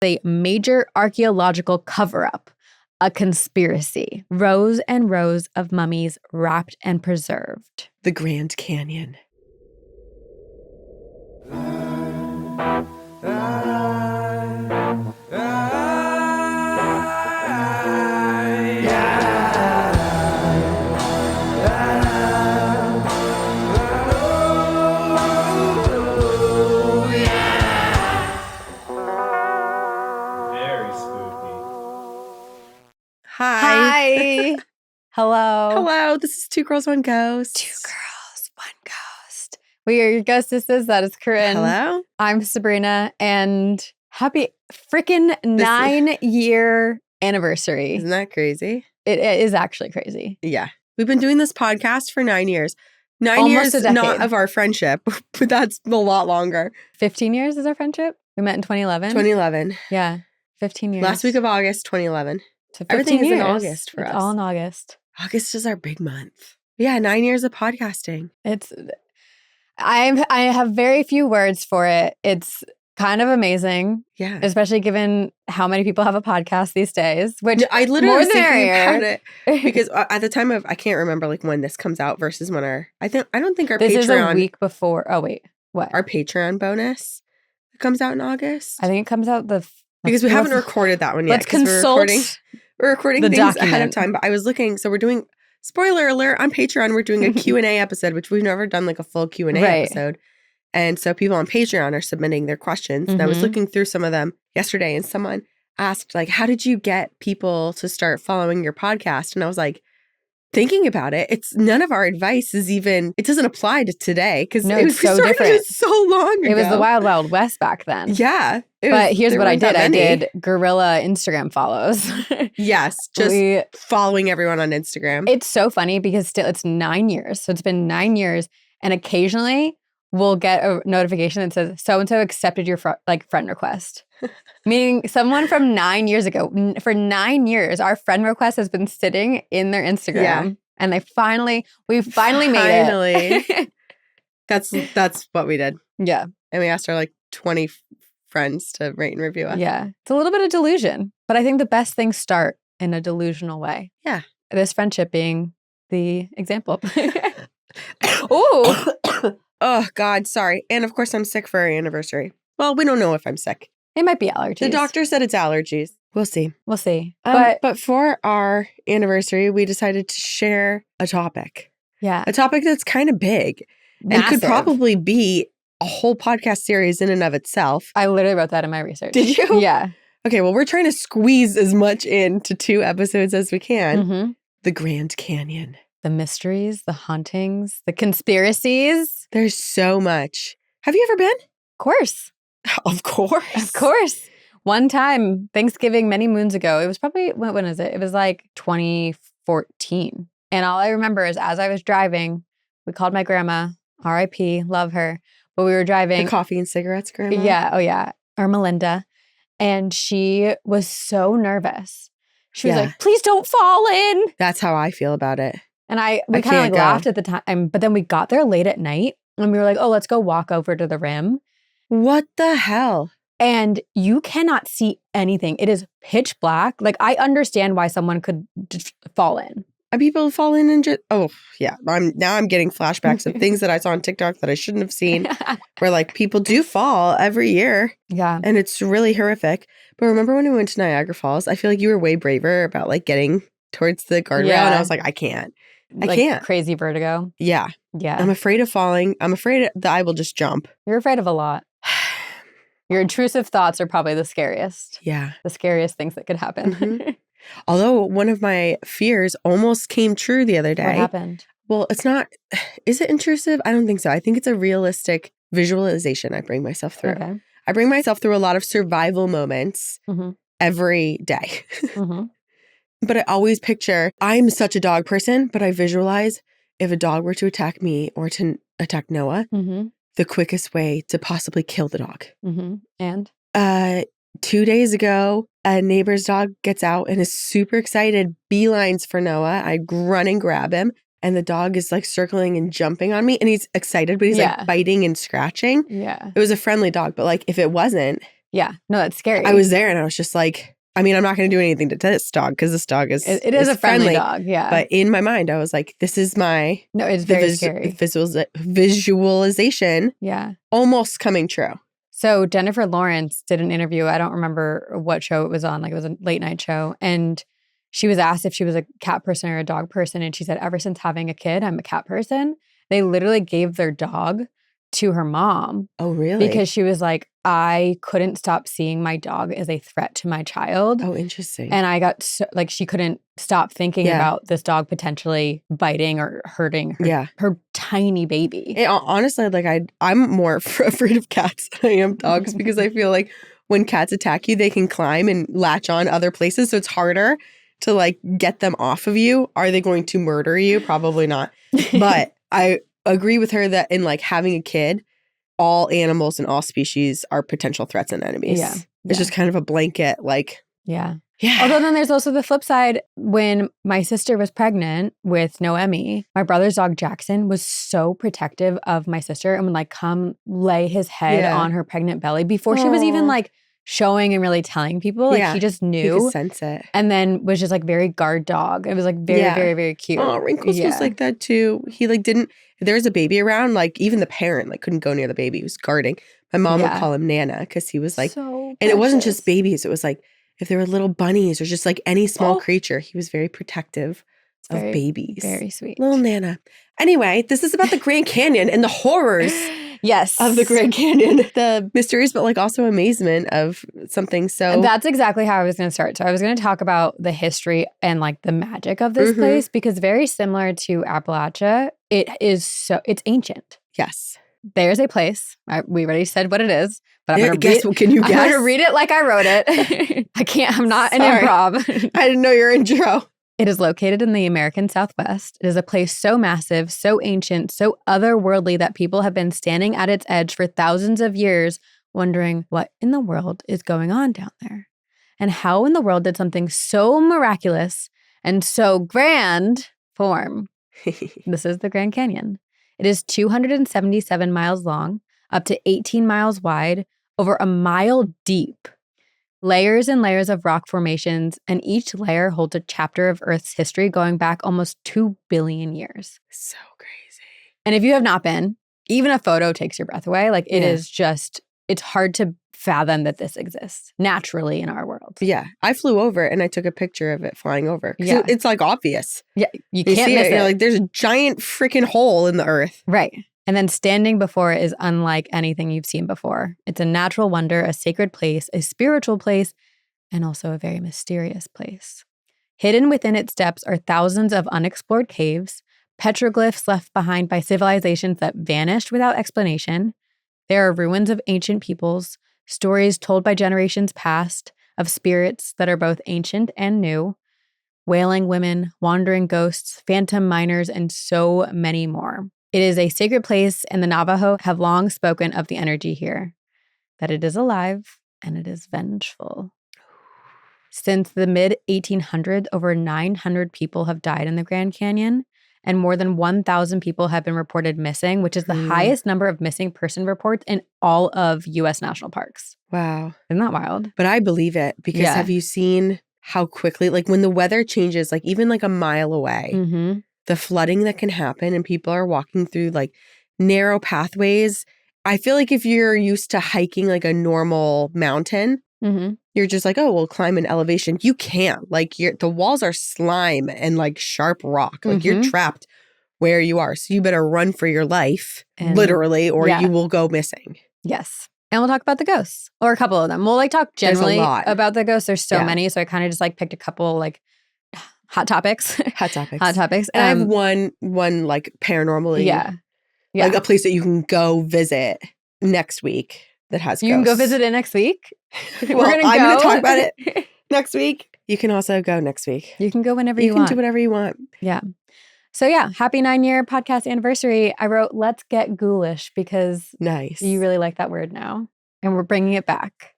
a major archaeological cover-up, a conspiracy, rows and rows of mummies wrapped and preserved. The Grand Canyon. Hi. Hello. Hello. This is Two Girls, One Ghost. Two Girls, One Ghost. We are your ghostesses. That is Corinne. Hello. I'm Sabrina. And happy freaking 9-year anniversary. Isn't that crazy? It is actually crazy. Yeah. We've been doing this podcast for 9 years. 9 Almost years, a decade. not of our friendship, but that's a lot longer. 15 years is our friendship? We met in 2011? 2011. Yeah. 15 years. Last week of August, 202011. So 15 Everything is years. in August for us. All in August. August is our big month. Yeah, 9 years of podcasting. I have very few words for it. It's kind of amazing. Yeah. Especially given how many people have a podcast these days, which I literally more was than thinking area. about it because at the time of, I can't remember like when this comes out versus when I don't think our this Patreon. is a week before. Oh, wait. What? Our Patreon bonus comes out in August. I think it comes out because we haven't recorded that one yet. Let's consult. We're recording the things document. ahead of time. But I was looking, so we're doing, spoiler alert, on Patreon, we're doing a Q&A episode, which we've never done like a full Q&A episode. And so people on Patreon are submitting their questions. And I was looking through some of them yesterday and someone asked like, how did you get people to start following your podcast? And I was like, thinking about it, it's none of our advice is even, it doesn't apply to today because it was so different. It so long ago. It was the Wild Wild West back then. Yeah. But here's what I did. I did guerrilla Instagram follows. Yes. Just following everyone on Instagram. It's so funny because still it's 9 years. So it's been 9 years. And occasionally we'll get a notification that says, so-and-so accepted your friend request. Meaning someone from 9 years ago. For 9 years, our friend request has been sitting in their Instagram. Yeah. And we finally made it. That's what we did. Yeah. And we asked our like 20 friends to rate and review us. Yeah. It's a little bit of delusion. But I think the best things start in a delusional way. Yeah. This friendship being the example. Ooh. Oh, God. Sorry. And of course, I'm sick for our anniversary. Well, we don't know if I'm sick. It might be allergies. The doctor said it's allergies. We'll see. We'll see. But for our anniversary, we decided to share a topic. Yeah. A topic that's kind of big. Massive. And could probably be a whole podcast series in and of itself. I literally wrote that in my research. Did you? Yeah. Okay, well, we're trying to squeeze as much into 2 episodes as we can. Mm-hmm. The Grand Canyon. The mysteries, the hauntings, the conspiracies. There's so much. Have you ever been? Of course. Of course. Of course. One time, Thanksgiving many moons ago, it was probably, when is it? It was like 2014. And all I remember is as I was driving, we called my grandma, R.I.P., love her. But we were driving. The coffee and cigarettes grandma? Yeah. Oh, yeah. Or Melinda. And she was so nervous. She was like, please don't fall in. That's how I feel about it. And we kind of like laughed at the time. But then we got there late at night and we were like, oh, let's go walk over to the rim. What the hell? And you cannot see anything. It is pitch black. Like, I understand why someone could just fall in. People fall in and just, oh, yeah. I'm getting flashbacks of things that I saw on TikTok that I shouldn't have seen where like people do fall every year. Yeah. And it's really horrific. But remember when we went to Niagara Falls? I feel like you were way braver about like getting towards the guardrail. Yeah. And I was like, I can't. I can't. Crazy vertigo. Yeah. Yeah. I'm afraid of falling. I'm afraid that I will just jump. You're afraid of a lot. Your intrusive thoughts are probably the scariest. Yeah. The scariest things that could happen. Mm-hmm. Although one of my fears almost came true the other day. What happened? Well, it's not, is it intrusive? I don't think so. I think it's a realistic visualization I bring myself through. Okay. I bring myself through a lot of survival moments every day. But I always picture, I'm such a dog person, but I visualize if a dog were to attack me or to attack Noah, the quickest way to possibly kill the dog. And? 2 days ago, a neighbor's dog gets out and is super excited, beelines for Noah. I run and grab him, and the dog is like circling and jumping on me, and he's excited, but he's like biting and scratching. Yeah. It was a friendly dog, but like if it wasn't, Yeah. No, that's scary. I was there and I was just like, I mean, I'm not going to do anything to this dog because this dog is It is a friendly dog, yeah. But in my mind, I was like, this is my no, it's very scary visualization. Yeah, almost coming true. So Jennifer Lawrence did an interview. I don't remember what show it was on. Like it was a late night show, and she was asked if she was a cat person or a dog person, and she said, "Ever since having a kid, I'm a cat person." They literally gave their dog to her mom. Oh, really? Because she was like, I couldn't stop seeing my dog as a threat to my child. Oh, interesting. And I got so, like, she couldn't stop thinking about this dog potentially biting or hurting her tiny baby. Honestly, like I'm more afraid of cats than I am dogs because I feel like when cats attack you, they can climb and latch on other places. So it's harder to like get them off of you. Are they going to murder you? Probably not. But I agree with her that in like having a kid, all animals and all species are potential threats and enemies. Yeah. It's just kind of a blanket, like. Yeah. Although then there's also the flip side. When my sister was pregnant with Noemi, my brother's dog Jackson was so protective of my sister and would like come lay his head on her pregnant belly before she was even like showing and really telling people. Like he just knew. He could sense it. And then was just like very guard dog. It was like very, very, very cute. Oh, Wrinkles was like that too. He like didn't, if there was a baby around, like even the parent like couldn't go near the baby. He was guarding. My mom would call him Nana because he was like, so and it wasn't just babies. It was like, if there were little bunnies or just like any small creature, he was very protective of babies. Very sweet. Little Nana. Anyway, this is about the Grand Canyon and the horrors of the Grand Canyon. The mysteries, but like also amazement of something so. And that's exactly how I was going to start. So I was going to talk about the history and like the magic of this place because very similar to Appalachia, it's ancient. Yes. There's a place. We already said what it is, but I'm going to guess. Can you guess? I'm going to read it like I wrote it. I can't. I'm not an improv. I didn't know your intro. It is located in the American Southwest. It is a place so massive, so ancient, so otherworldly that people have been standing at its edge for thousands of years, wondering what in the world is going on down there, and how in the world did something so miraculous and so grand form. This is the Grand Canyon. It is 277 miles long, up to 18 miles wide, over a mile deep. Layers and layers of rock formations, and each layer holds a chapter of Earth's history going back almost 2 billion years. So crazy. And if you have not been, even a photo takes your breath away. Like it is just, it's hard to fathom that this exists naturally in our world. Yeah. I flew over and I took a picture of it flying over. Yeah. It's like obvious. Yeah. You can't miss it. You're like, there's a giant freaking hole in the earth. Right. And then standing before it is unlike anything you've seen before. It's a natural wonder, a sacred place, a spiritual place, and also a very mysterious place. Hidden within its depths are thousands of unexplored caves, petroglyphs left behind by civilizations that vanished without explanation. There are ruins of ancient peoples, stories told by generations past of spirits that are both ancient and new, wailing women, wandering ghosts, phantom miners, and so many more. It is a sacred place, and the Navajo have long spoken of the energy here, that it is alive and it is vengeful. Since the mid-1800s, over 900 people have died in the Grand Canyon, and more than 1,000 people have been reported missing, which is the highest number of missing person reports in all of U.S. national parks. Wow. Isn't that wild? But I believe it because have you seen how quickly, like when the weather changes, like even like a mile away, the flooding that can happen and people are walking through like narrow pathways. I feel like if you're used to hiking like a normal mountain, you're just like, oh, we'll climb an elevation. You can't. Like the walls are slime and like sharp rock. Like you're trapped where you are. So you better run for your life, literally, or you will go missing. Yes. And we'll talk about the ghosts, or a couple of them. We'll like talk generally about the ghosts. There's so many. So I kind of just like picked a couple like hot topics. Hot topics. Hot topics. And I have one like paranormally. Yeah. Like a place that you can go visit next week that has ghosts. You can go visit it next week? I'm going to talk about it next week. You can also go next week. You can go whenever you want. You can do whatever you want. Yeah. So happy 9-year podcast anniversary. I wrote, let's get ghoulish because you really like that word now. And we're bringing it back.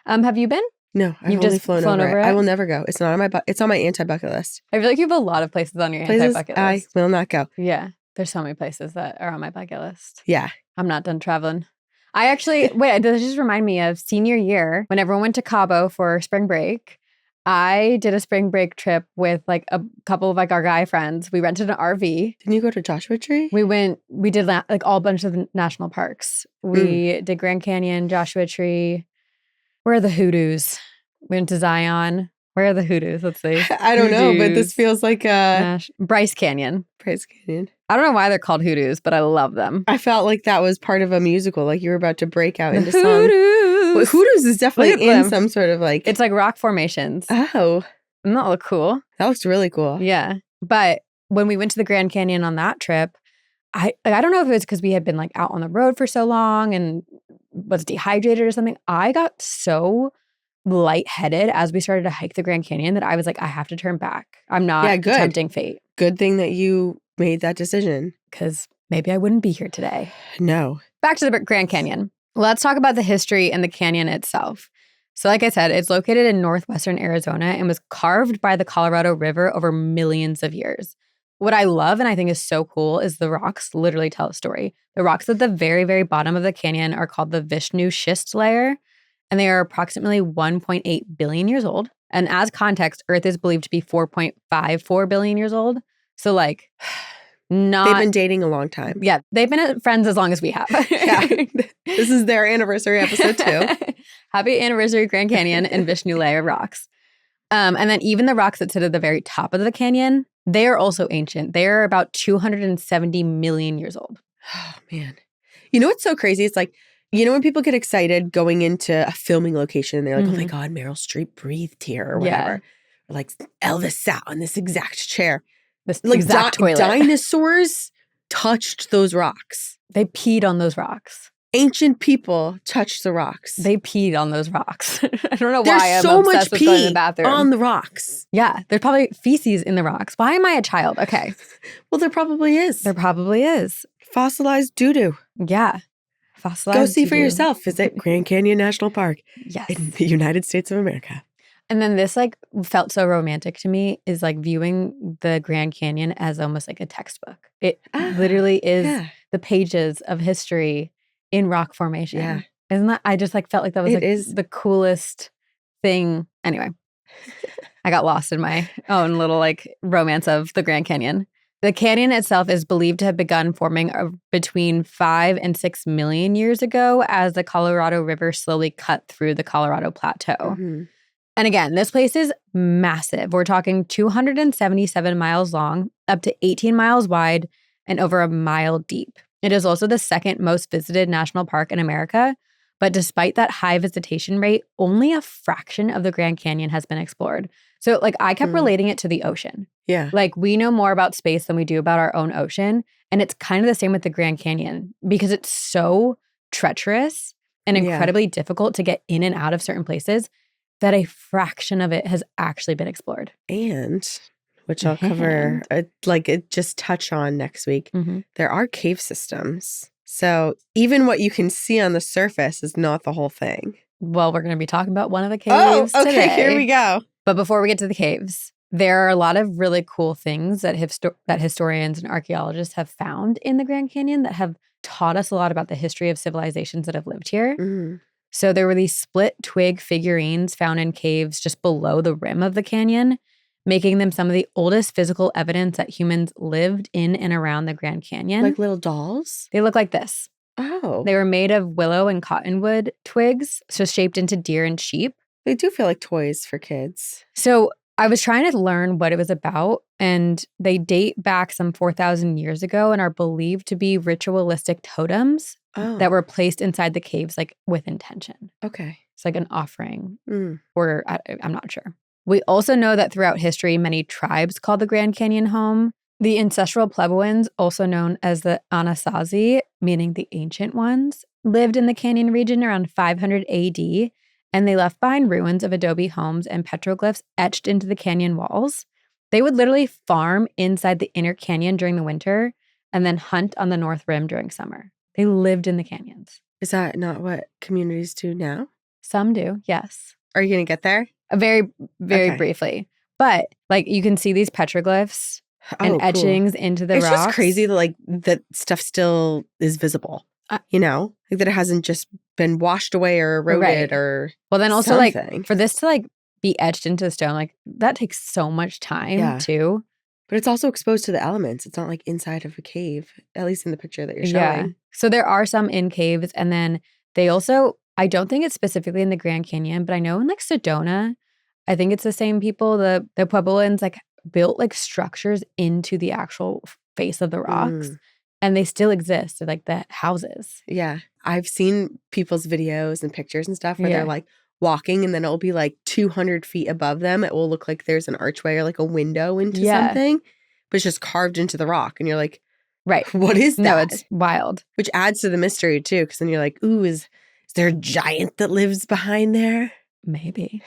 Have you been? No, I've only flown over it. I will never go. It's not on my it's on my anti-bucket list. I feel like you have a lot of places on your anti-bucket list. I will not go. Yeah. There's so many places that are on my bucket list. Yeah. I'm not done traveling. This just remind me of senior year when everyone went to Cabo for spring break. I did a spring break trip with like a couple of like our guy friends. We rented an RV. Didn't you go to Joshua Tree? We did like all bunch of the national parks. We did Grand Canyon, Joshua Tree. Where are the hoodoos? We went to Zion. Where are the hoodoos? Let's see. I don't know, but this feels like Bryce Canyon. Bryce Canyon. I don't know why they're called hoodoos, but I love them. I felt like that was part of a musical, like you were about to break out into song. Hoodoos. Hoodoos is definitely in some sort of like... It's like rock formations. Oh. Doesn't that look cool? That looks really cool. Yeah. But when we went to the Grand Canyon on that trip, I don't know if it was because we had been like out on the road for so long and was dehydrated or something. I got so lightheaded as we started to hike the Grand Canyon that I was like, I have to turn back. I'm not tempting fate. Good thing that you made that decision. Because maybe I wouldn't be here today. No. Back to the Grand Canyon. Let's talk about the history and the canyon itself. So like I said, it's located in northwestern Arizona and was carved by the Colorado River over millions of years. What I love and I think is so cool is the rocks literally tell a story. The rocks at the very, very bottom of the canyon are called the Vishnu schist layer, and they are approximately 1.8 billion years old. And as context, Earth is believed to be 4.54 billion years old. So like, they've been dating a long time. Yeah, they've been friends as long as we have. Yeah. This is their anniversary episode too. Happy anniversary, Grand Canyon and Vishnu layer rocks. And then even the rocks that sit at the very top of the canyon, they are also ancient. They are about 270 million years old. Oh, man. You know what's so crazy? It's like, you know when people get excited going into a filming location and they're like, oh my God, Meryl Streep breathed here or whatever. Or like Elvis sat on this exact chair. This like exact toilet. Dinosaurs touched those rocks. They peed on those rocks. Ancient people touched the rocks. They peed on those rocks. I don't know why I'm so obsessed much with going to the bathroom. On the rocks. Yeah, there's probably feces in the rocks. Why am I a child? Okay. Well, there probably is. There probably is. Fossilized doo-doo. Yeah. Fossilized Go see doo-doo. for yourself. Visit Grand Canyon National Park. Yes. In the United States of America. And then this like felt so romantic to me is like viewing the Grand Canyon as almost like a textbook. It literally is the pages of history in rock formation. Yeah. Isn't that, I just like felt like that was like the coolest thing. Anyway, I got lost in my own little like romance of the Grand Canyon. The canyon itself is believed to have begun forming between 5 and 6 million years ago as the Colorado River slowly cut through the Colorado Plateau. Mm-hmm. And again, this place is massive. We're talking 277 miles long, up to 18 miles wide, and over a mile deep. It is also the second most visited national park in America. But despite that high visitation rate, only a fraction of the Grand Canyon has been explored. So like I kept relating it to the ocean. Yeah. Like we know more about space than we do about our own ocean. And it's kind of the same with the Grand Canyon because it's so treacherous and incredibly difficult to get in and out of certain places that a fraction of it has actually been explored. And, which I'll cover, just touch on next week, there are cave systems. So even what you can see on the surface is not the whole thing. Well, we're going to be talking about one of the caves today. Here we go. But before we get to the caves, there are a lot of really cool things that historians and archaeologists have found in the Grand Canyon that have taught us a lot about the history of civilizations that have lived here. Mm-hmm. So there were these split twig figurines found in caves just below the rim of the canyon, making them some of the oldest physical evidence that humans lived in and around the Grand Canyon. Like little dolls? They look like this. Oh. They were made of willow and cottonwood twigs, so shaped into deer and sheep. They do feel like toys for kids. So I was trying to learn what it was about, and they date back some 4,000 years ago and are believed to be ritualistic totems that were placed inside the caves, like with intention. Okay. It's like an offering, or I'm not sure. We also know that throughout history, many tribes called the Grand Canyon home. The ancestral Plebewans, also known as the Anasazi, meaning the ancient ones, lived in the canyon region around 500 AD, and they left behind ruins of adobe homes and petroglyphs etched into the canyon walls. They would literally farm inside the inner canyon during the winter and then hunt on the north rim during summer. They lived in the canyons. Is that not what communities do now? Some do, yes. Are you going to get there? Very, very briefly. But like you can see these petroglyphs and etchings into the rocks. It's just crazy that like that stuff still is visible. You know, like that it hasn't just been washed away or eroded or well, then also something. like for this to like be etched into the stone, like that takes so much time too. But it's also exposed to the elements. It's not like inside of a cave, at least in the picture that you're showing. Yeah. So there are some in caves, and then they also, I don't think it's specifically in the Grand Canyon, but I know in like Sedona, I think it's the same people, the Puebloans like built like structures into the actual face of the rocks. And they still exist. They're like the houses. Yeah. I've seen people's videos and pictures and stuff where they're like walking and then it'll be like 200 feet above them. It will look like there's an archway or like a window into something, but it's just carved into the rock. And you're like, what is that? No, it's wild. Which adds to the mystery too, because then you're like, ooh, is there a giant that lives behind there? Maybe.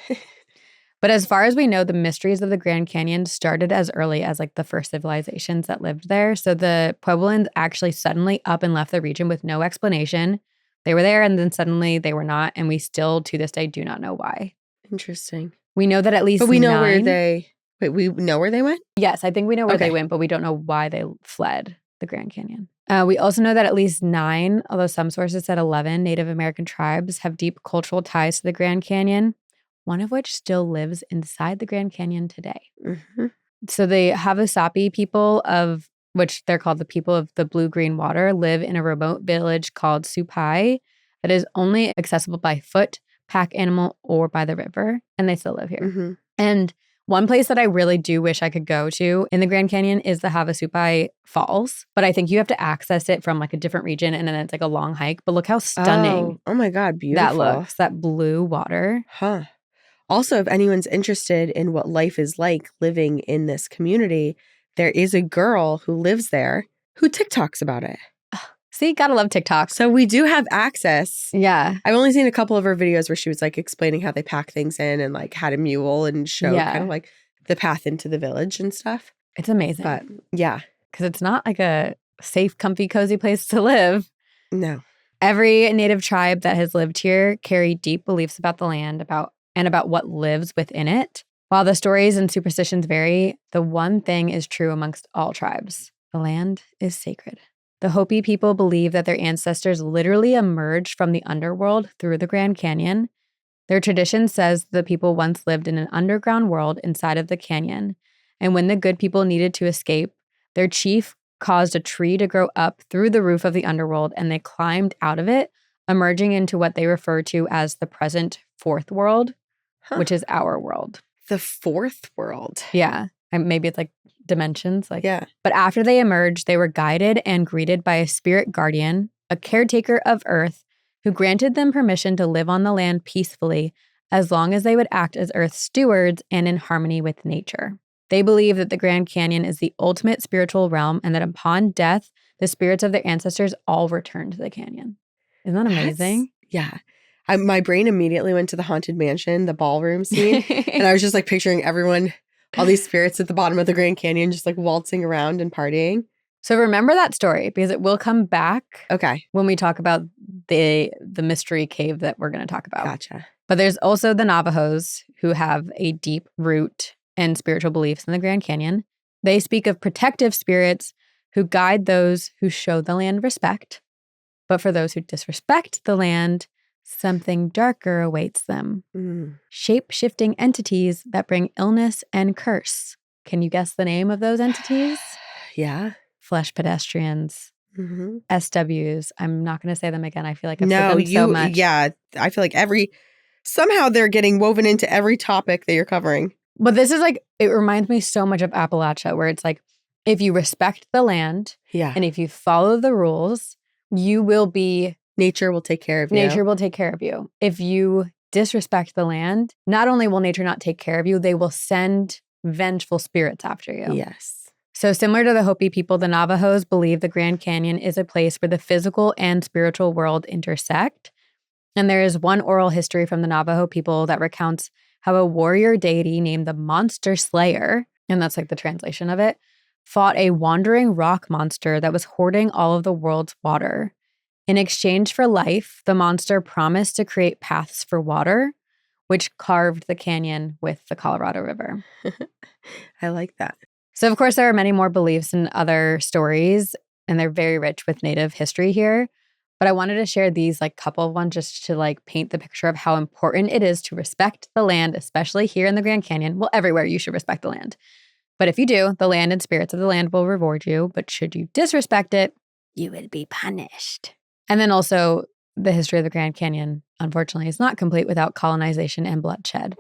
But as far as we know, the mysteries of the Grand Canyon started as early as like the first civilizations that lived there. So the Puebloans actually suddenly up and left the region with no explanation. They were there and then suddenly they were not. And we still to this day do not know why. Interesting. We know that at least But we know where they... Wait, we know where they went? Yes, I think we know where they went, but we don't know why they fled the Grand Canyon. We also know that at least 9, although some sources said 11, Native American tribes have deep cultural ties to the Grand Canyon, one of which still lives inside the Grand Canyon today. So the Havasupai people of, which they're called the people of the blue-green water, live in a remote village called Supai that is only accessible by foot, pack animal, or by the river. And they still live here. And one place that I really do wish I could go to in the Grand Canyon is the Havasupai Falls. But I think you have to access it from like a different region and then it's like a long hike. But look how stunning. Oh my God, beautiful. That looks, that blue water. Also, if anyone's interested in what life is like living in this community, there is a girl who lives there who TikToks about it. See, gotta love TikTok. So we do have access. Yeah. I've only seen a couple of her videos where she was like explaining how they pack things in and like had a mule and showed kind of like the path into the village and stuff. It's amazing. But yeah. Because it's not like a safe, comfy, cozy place to live. No. Every native tribe that has lived here carry deep beliefs about the land, about what lives within it. While the stories and superstitions vary, the one thing is true amongst all tribes. The land is sacred. The Hopi people believe that their ancestors literally emerged from the underworld through the Grand Canyon. Their tradition says the people once lived in an underground world inside of the canyon, and when the good people needed to escape, their chief caused a tree to grow up through the roof of the underworld, and they climbed out of it, emerging into what they refer to as the present fourth world, which is our world. The fourth world? Yeah. And maybe it's like dimensions. But after they emerged, they were guided and greeted by a spirit guardian, a caretaker of Earth, who granted them permission to live on the land peacefully as long as they would act as Earth's stewards and in harmony with nature. They believe that the Grand Canyon is the ultimate spiritual realm and that upon death, the spirits of their ancestors all return to the canyon. Isn't that amazing? My brain immediately went to the Haunted Mansion, the ballroom scene. And I was just like picturing everyone, all these spirits at the bottom of the Grand Canyon, just like waltzing around and partying. So remember that story because it will come back when we talk about the mystery cave that we're going to talk about. Gotcha. But there's also the Navajos who have a deep root and spiritual beliefs in the Grand Canyon. They speak of protective spirits who guide those who show the land respect. But for those who disrespect the land, something darker awaits them. Shape-shifting entities that bring illness and curse. Can you guess the name of those entities? Flesh pedestrians. SWs. I'm not going to say them again. I feel like I've said them so much. Yeah, I feel like somehow they're getting woven into every topic that you're covering. But this is like, it reminds me so much of Appalachia, where it's like, if you respect the land and if you follow the rules, you will be... Nature will take care of you. Nature will take care of you. If you disrespect the land, not only will nature not take care of you, they will send vengeful spirits after you. Yes. So similar to the Hopi people, the Navajos believe the Grand Canyon is a place where the physical and spiritual world intersect. And there is one oral history from the Navajo people that recounts how a warrior deity named the Monster Slayer, and that's like the translation of it, fought a wandering rock monster that was hoarding all of the world's water. In exchange for life, the monster promised to create paths for water, which carved the canyon with the Colorado River. I like that. So, of course, there are many more beliefs and other stories, and they're very rich with Native history here. But I wanted to share these like couple of ones just to like paint the picture of how important it is to respect the land, especially here in the Grand Canyon. Well, everywhere you should respect the land. But if you do, the land and spirits of the land will reward you. But should you disrespect it, you will be punished. And then also the history of the Grand Canyon, unfortunately, is not complete without colonization and bloodshed.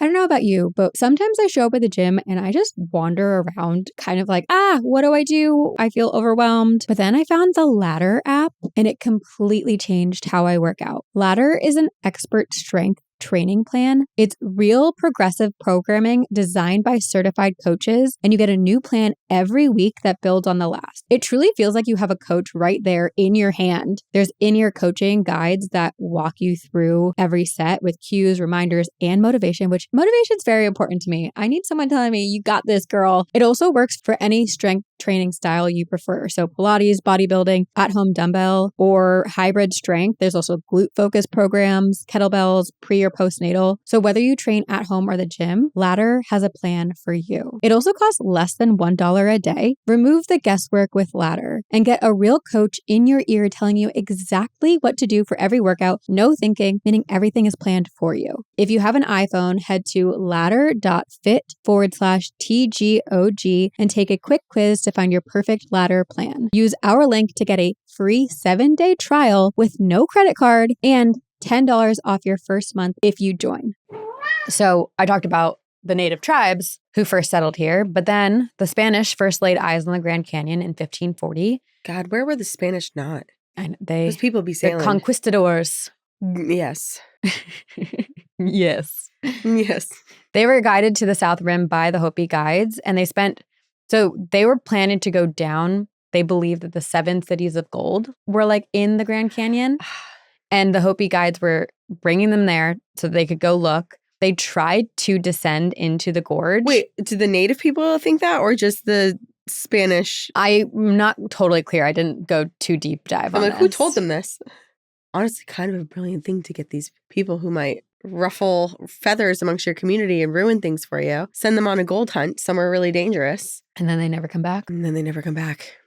I don't know about you, but sometimes I show up at the gym and I just wander around kind of like, what do I do? I feel overwhelmed. But then I found the Ladder app and it completely changed how I work out. Ladder is an expert strength training plan. It's real progressive programming designed by certified coaches, and you get a new plan every week that builds on the last. It truly feels like you have a coach right there in your hand. There's in-ear coaching guides that walk you through every set with cues, reminders, and motivation, which motivation is very important to me. I need someone telling me, you got this, girl. It also works for any strength training style you prefer. So Pilates, bodybuilding, at-home dumbbell, or hybrid strength. There's also glute-focused programs, kettlebells, pre or postnatal. So whether you train at home or the gym, Ladder has a plan for you. It also costs less than $1 a day. Remove the guesswork with Ladder and get a real coach in your ear telling you exactly what to do for every workout. No thinking, meaning everything is planned for you. If you have an iPhone, head to ladder.fit/TGOG and take a quick quiz to find your perfect Ladder plan. Use our link to get a free 7-day trial with no credit card and $10 off your first month if you join. So I talked about the native tribes who first settled here, but then the Spanish first laid eyes on the Grand Canyon in 1540. God, where were the Spanish not? And Those people be sailing. The conquistadors. Yes. Yes. Yes. They were guided to the South Rim by the Hopi guides, and they were planning to go down. They believed that the 7 cities of gold were like in the Grand Canyon. And the Hopi guides were bringing them there so they could go look. They tried to descend into the gorge. Wait, do the native people think that or just the Spanish? I'm not totally clear. I didn't go too deep dive on this. Who told them this? Honestly, kind of a brilliant thing to get these people who might ruffle feathers amongst your community and ruin things for you. Send them on a gold hunt somewhere really dangerous. And then they never come back.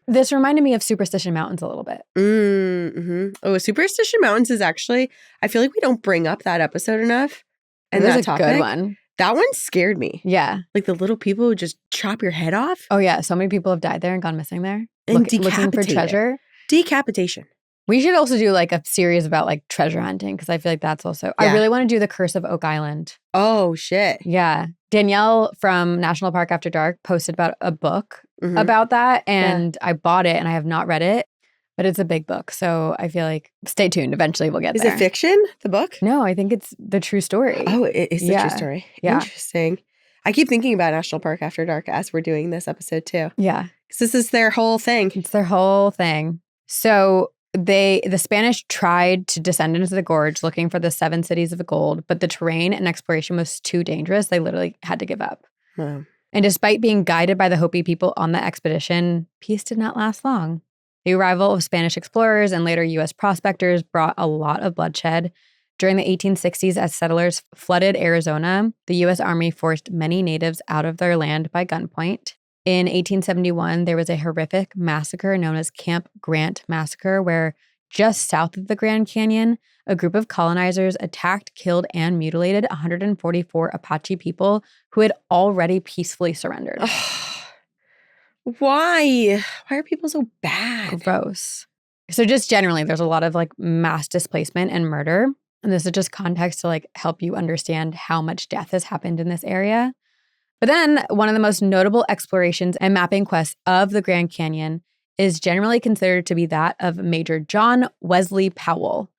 This reminded me of Superstition Mountains a little bit. Mm-hmm. Oh, Superstition Mountains is actually, I feel like we don't bring up that episode enough. And that was that a topic, good one. That one scared me. Yeah. Like the little people who just chop your head off. Oh, yeah. So many people have died there and gone missing there. And looking for treasure. Decapitation. We should also do like a series about like treasure hunting because I feel like that's also, I really want to do the Curse of Oak Island. Oh, shit. Yeah. Danielle from National Park After Dark posted about a book about that, and I bought it and I have not read it, but it's a big book. So I feel like stay tuned. Eventually we'll get there. Is it fiction, the book? No, I think it's the true story. Oh, it is the true story. Yeah. Interesting. I keep thinking about National Park After Dark as we're doing this episode too. Yeah. Because this is their whole thing. It's their whole thing. So the Spanish tried to descend into the gorge looking for the 7 cities of gold, but the terrain and exploration was too dangerous. They literally had to give up. Wow. And despite being guided by the Hopi people on the expedition, peace did not last long. The arrival of Spanish explorers and later U.S. prospectors brought a lot of bloodshed. During the 1860s, as settlers flooded Arizona, the U.S. Army forced many natives out of their land by gunpoint. In 1871, there was a horrific massacre known as Camp Grant Massacre, where just south of the Grand Canyon, a group of colonizers attacked, killed, and mutilated 144 Apache people who had already peacefully surrendered. Why? Why are people so bad? Gross. So just generally, there's a lot of like mass displacement and murder. And this is just context to like help you understand how much death has happened in this area. But then one of the most notable explorations and mapping quests of the Grand Canyon is generally considered to be that of Major John Wesley Powell,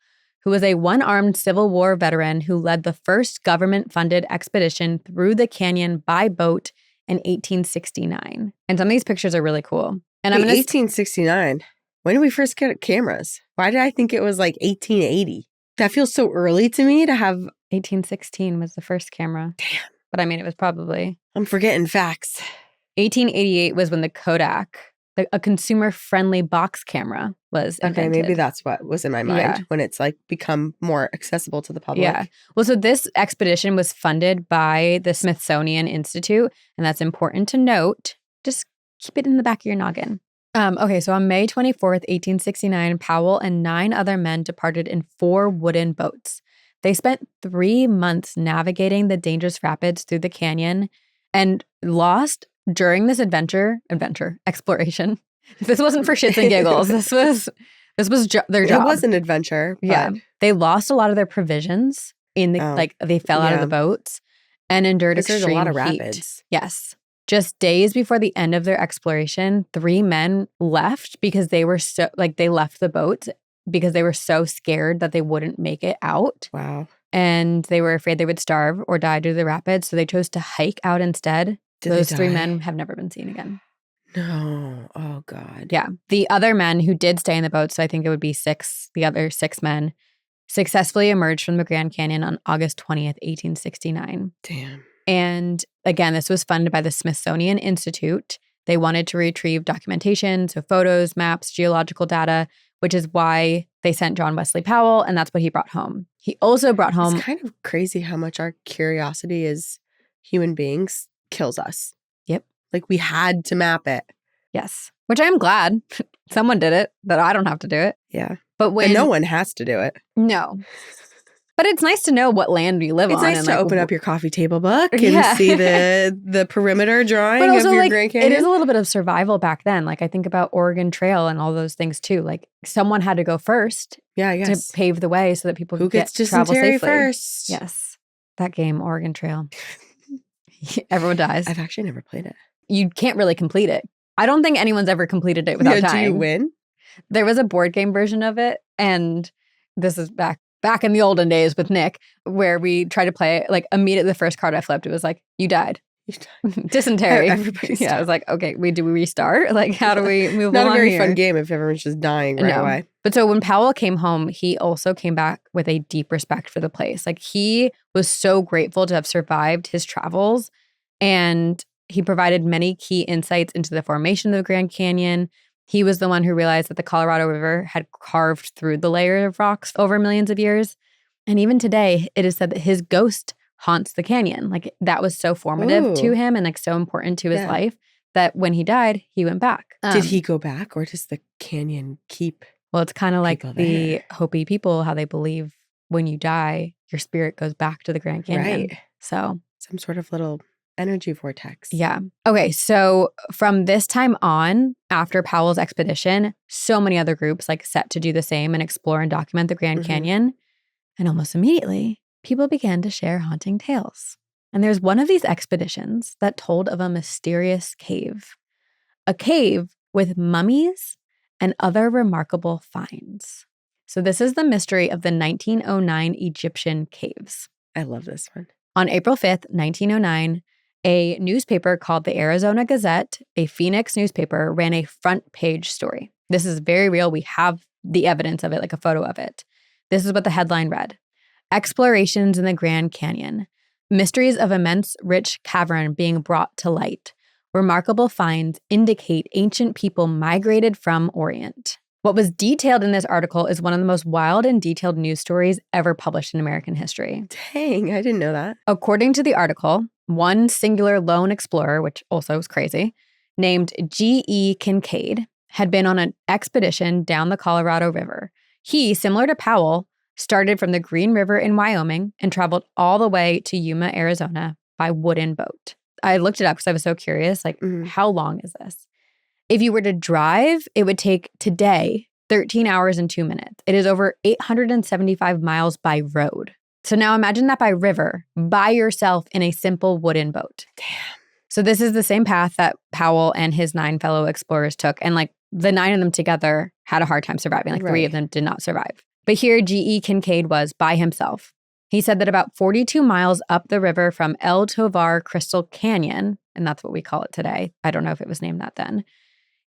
who was a one-armed Civil War veteran who led the first government-funded expedition through the canyon by boat in 1869. And some of these pictures are really cool. And I'm 1869? When did we first get cameras? Why did I think it was like 1880? That feels so early to me to have... 1816 was the first camera. Damn. But I mean, it was probably... I'm forgetting facts. 1888 was when the Kodak, a consumer-friendly box camera, was invented. Okay, maybe that's what was in my mind when it's like become more accessible to the public. Yeah. Well, so this expedition was funded by the Smithsonian Institute, and that's important to note. Just keep it in the back of your noggin. Okay, so on May 24th, 1869, Powell and 9 other men departed in 4 wooden boats. They spent 3 months navigating the dangerous rapids through the canyon and lost during this exploration. This wasn't for shits and giggles. This was their job. It was an adventure. But... Yeah. They lost a lot of their provisions in the they fell out of the boats and endured extreme there's a lot of heat. rapids. Yes. Just days before the end of their exploration, 3 men left because they were they left the boat because they were so scared that they wouldn't make it out. Wow. And they were afraid they would starve or die due to the rapids, so they chose to hike out instead. Those 3 men have never been seen again. No. Oh, God. Yeah. The other men who did stay in the boat, so I think it would be 6, the other 6 men, successfully emerged from the Grand Canyon on August 20th, 1869. Damn. And again, this was funded by the Smithsonian Institute. They wanted to retrieve documentation, so photos, maps, geological data, which is why they sent John Wesley Powell, and that's what he brought home. He also brought home... It's kind of crazy how much our curiosity as human beings kills us. Yep. Like, we had to map it. Yes. Which I'm glad someone did it, that I don't have to do it. Yeah. But when... And no one has to do it. No. But it's nice to know what land we live on. It's nice to open up your coffee table book and see the perimeter drawing but also, of your Grand Canyon. It is a little bit of survival back then. Like, I think about Oregon Trail and all those things too. Like, someone had to go first to pave the way so that people could travel safely. First? Yes. That game, Oregon Trail. Everyone dies. I've actually never played it. You can't really complete it. I don't think anyone's ever completed it without dying. Do you win? There was a board game version of it, and this is back in the olden days with Nick, where we tried to play it, like, immediately the first card I flipped, it was like, you died. Dysentery. Everybody's I was like, okay, do we restart? Like, how do we move Not on? a very here? fun game if everyone's just dying right away. But so when Powell came home, he also came back with a deep respect for the place. Like, he was so grateful to have survived his travels, and he provided many key insights into the formation of the Grand Canyon. He was the one who realized that the Colorado River had carved through the layer of rocks over millions of years. And even today, it is said that his ghost haunts the canyon. Like, that was so formative to him and, like, so important to his life that when he died, he went back. Did he go back, or does the canyon keep? Well, it's kind of like the there? Hopi people, how they believe when you die, your spirit goes back to the Grand Canyon. Right. So some sort of little energy vortex. Yeah. Okay, so from this time on, after Powell's expedition, so many other groups, like, set to do the same and explore and document the Grand Canyon. And almost immediately, people began to share haunting tales. And there's one of these expeditions that told of a mysterious cave. A cave with mummies and other remarkable finds. So this is the mystery of the 1909 Egyptian caves. I love this one. On April 5th, 1909, a newspaper called the Arizona Gazette, a Phoenix newspaper, ran a front page story. This is very real. We have the evidence of it, like a photo of it. This is what the headline read. Explorations in the Grand Canyon. Mysteries of immense rich cavern being brought to light. Remarkable finds indicate ancient people migrated from Orient. What was detailed in this article is one of the most wild and detailed news stories ever published in American history. Dang, I didn't know that. According to the article, one singular lone explorer, which also was crazy, named G.E. Kincaid, had been on an expedition down the Colorado River. He, similar to Powell, started from the Green River in Wyoming and traveled all the way to Yuma, Arizona by wooden boat. I looked it up because I was so curious, like, how long is this? If you were to drive, it would take today 13 hours and 2 minutes. It is over 875 miles by road. So now imagine that by river, by yourself in a simple wooden boat. Damn. So this is the same path that Powell and his 9 fellow explorers took. And, like, the 9 of them together had a hard time surviving. Like, 3 of them did not survive. But here, G.E. Kincaid was by himself. He said that about 42 miles up the river from El Tovar Crystal Canyon, and that's what we call it today. I don't know if it was named that then.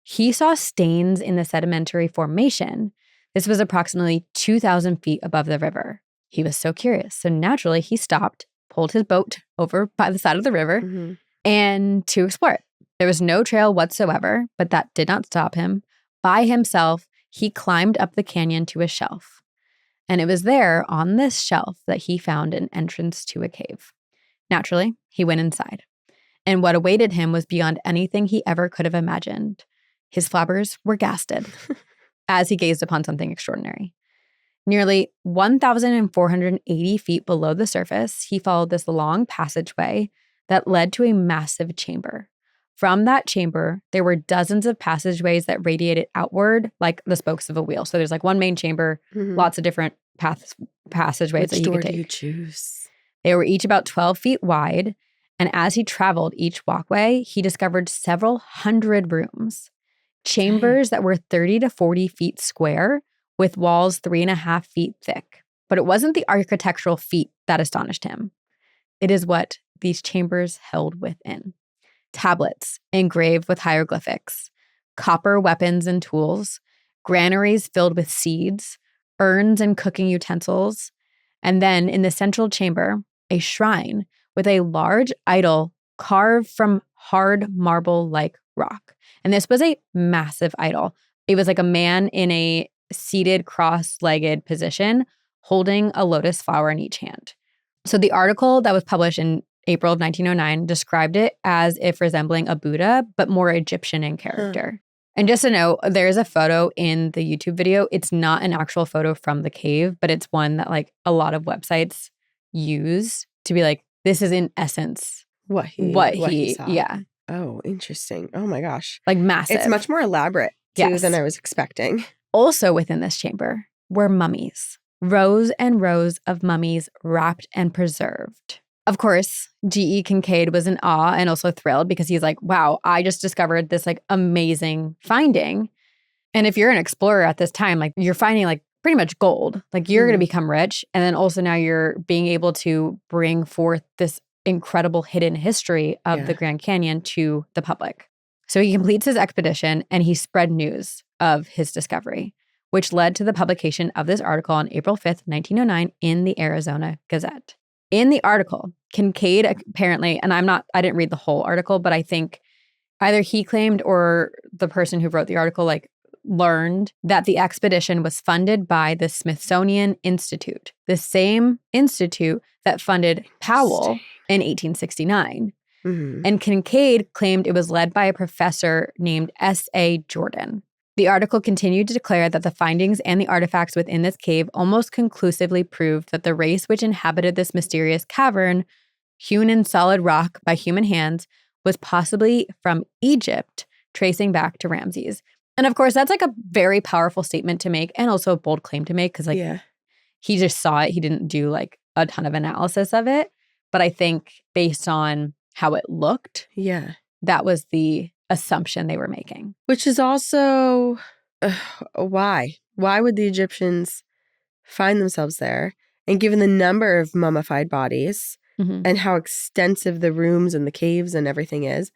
He saw stains in the sedimentary formation. This was approximately 2,000 feet above the river. He was so curious. So naturally, he stopped, pulled his boat over by the side of the river, and to explore it. There was no trail whatsoever, but that did not stop him. By himself, he climbed up the canyon to a shelf. And it was there, on this shelf, that he found an entrance to a cave. Naturally, he went inside. And what awaited him was beyond anything he ever could have imagined. his flappers were gasted as he gazed upon something extraordinary. Nearly 1,480 feet below the surface, he followed this long passageway that led to a massive chamber. From that chamber, there were dozens of passageways that radiated outward like the spokes of a wheel. So there's like one main chamber, lots of different passageways that you could take. Which door do you choose? They were each about 12 feet wide. And as he traveled each walkway, he discovered several hundred rooms, chambers that were 30 to 40 feet square with walls 3.5 feet thick. But it wasn't the architectural feat that astonished him. It is what these chambers held within. Tablets engraved with hieroglyphics, copper weapons and tools, granaries filled with seeds, urns and cooking utensils, and then in the central chamber, a shrine with a large idol carved from hard marble-like rock. And this was a massive idol. It was like a man in a seated, cross-legged position holding a lotus flower in each hand. So the article that was published in April of 1909 described it as if resembling a Buddha, but more Egyptian in character. And just to note, there's a photo in the YouTube video. It's not an actual photo from the cave, but it's one that like a lot of websites use to be like, this is in essence what he saw. Yeah. Oh, interesting. Oh my gosh. Like massive. It's much more elaborate too than I was expecting. Also within this chamber were mummies. Rows and rows of mummies wrapped and preserved. Of course, G.E. Kincaid was in awe and also thrilled because he's like, wow, I just discovered this like amazing finding. And if you're an explorer at this time, like you're finding like pretty much gold, like you're going to become rich. And then also now you're being able to bring forth this incredible hidden history of the Grand Canyon to the public. So he completes his expedition and he spread news of his discovery, which led to the publication of this article on April 5th, 1909 in the Arizona Gazette. In the article, Kincaid apparently, and I didn't read the whole article, but I think either he claimed or the person who wrote the article like learned that the expedition was funded by the Smithsonian Institute, the same institute that funded Powell in 1869. And Kincaid claimed it was led by a professor named S.A. Jordan. The article continued to declare that the findings and the artifacts within this cave almost conclusively proved that the race which inhabited this mysterious cavern, hewn in solid rock by human hands, was possibly from Egypt, tracing back to Ramses. And of course, that's like a very powerful statement to make and also a bold claim to make because he just saw it. He didn't do like a ton of analysis of it. But I think based on how it looked, that was the assumption they were making. Which is also why? Why would the Egyptians find themselves there? And given the number of mummified bodies and how extensive the rooms and the caves and everything is,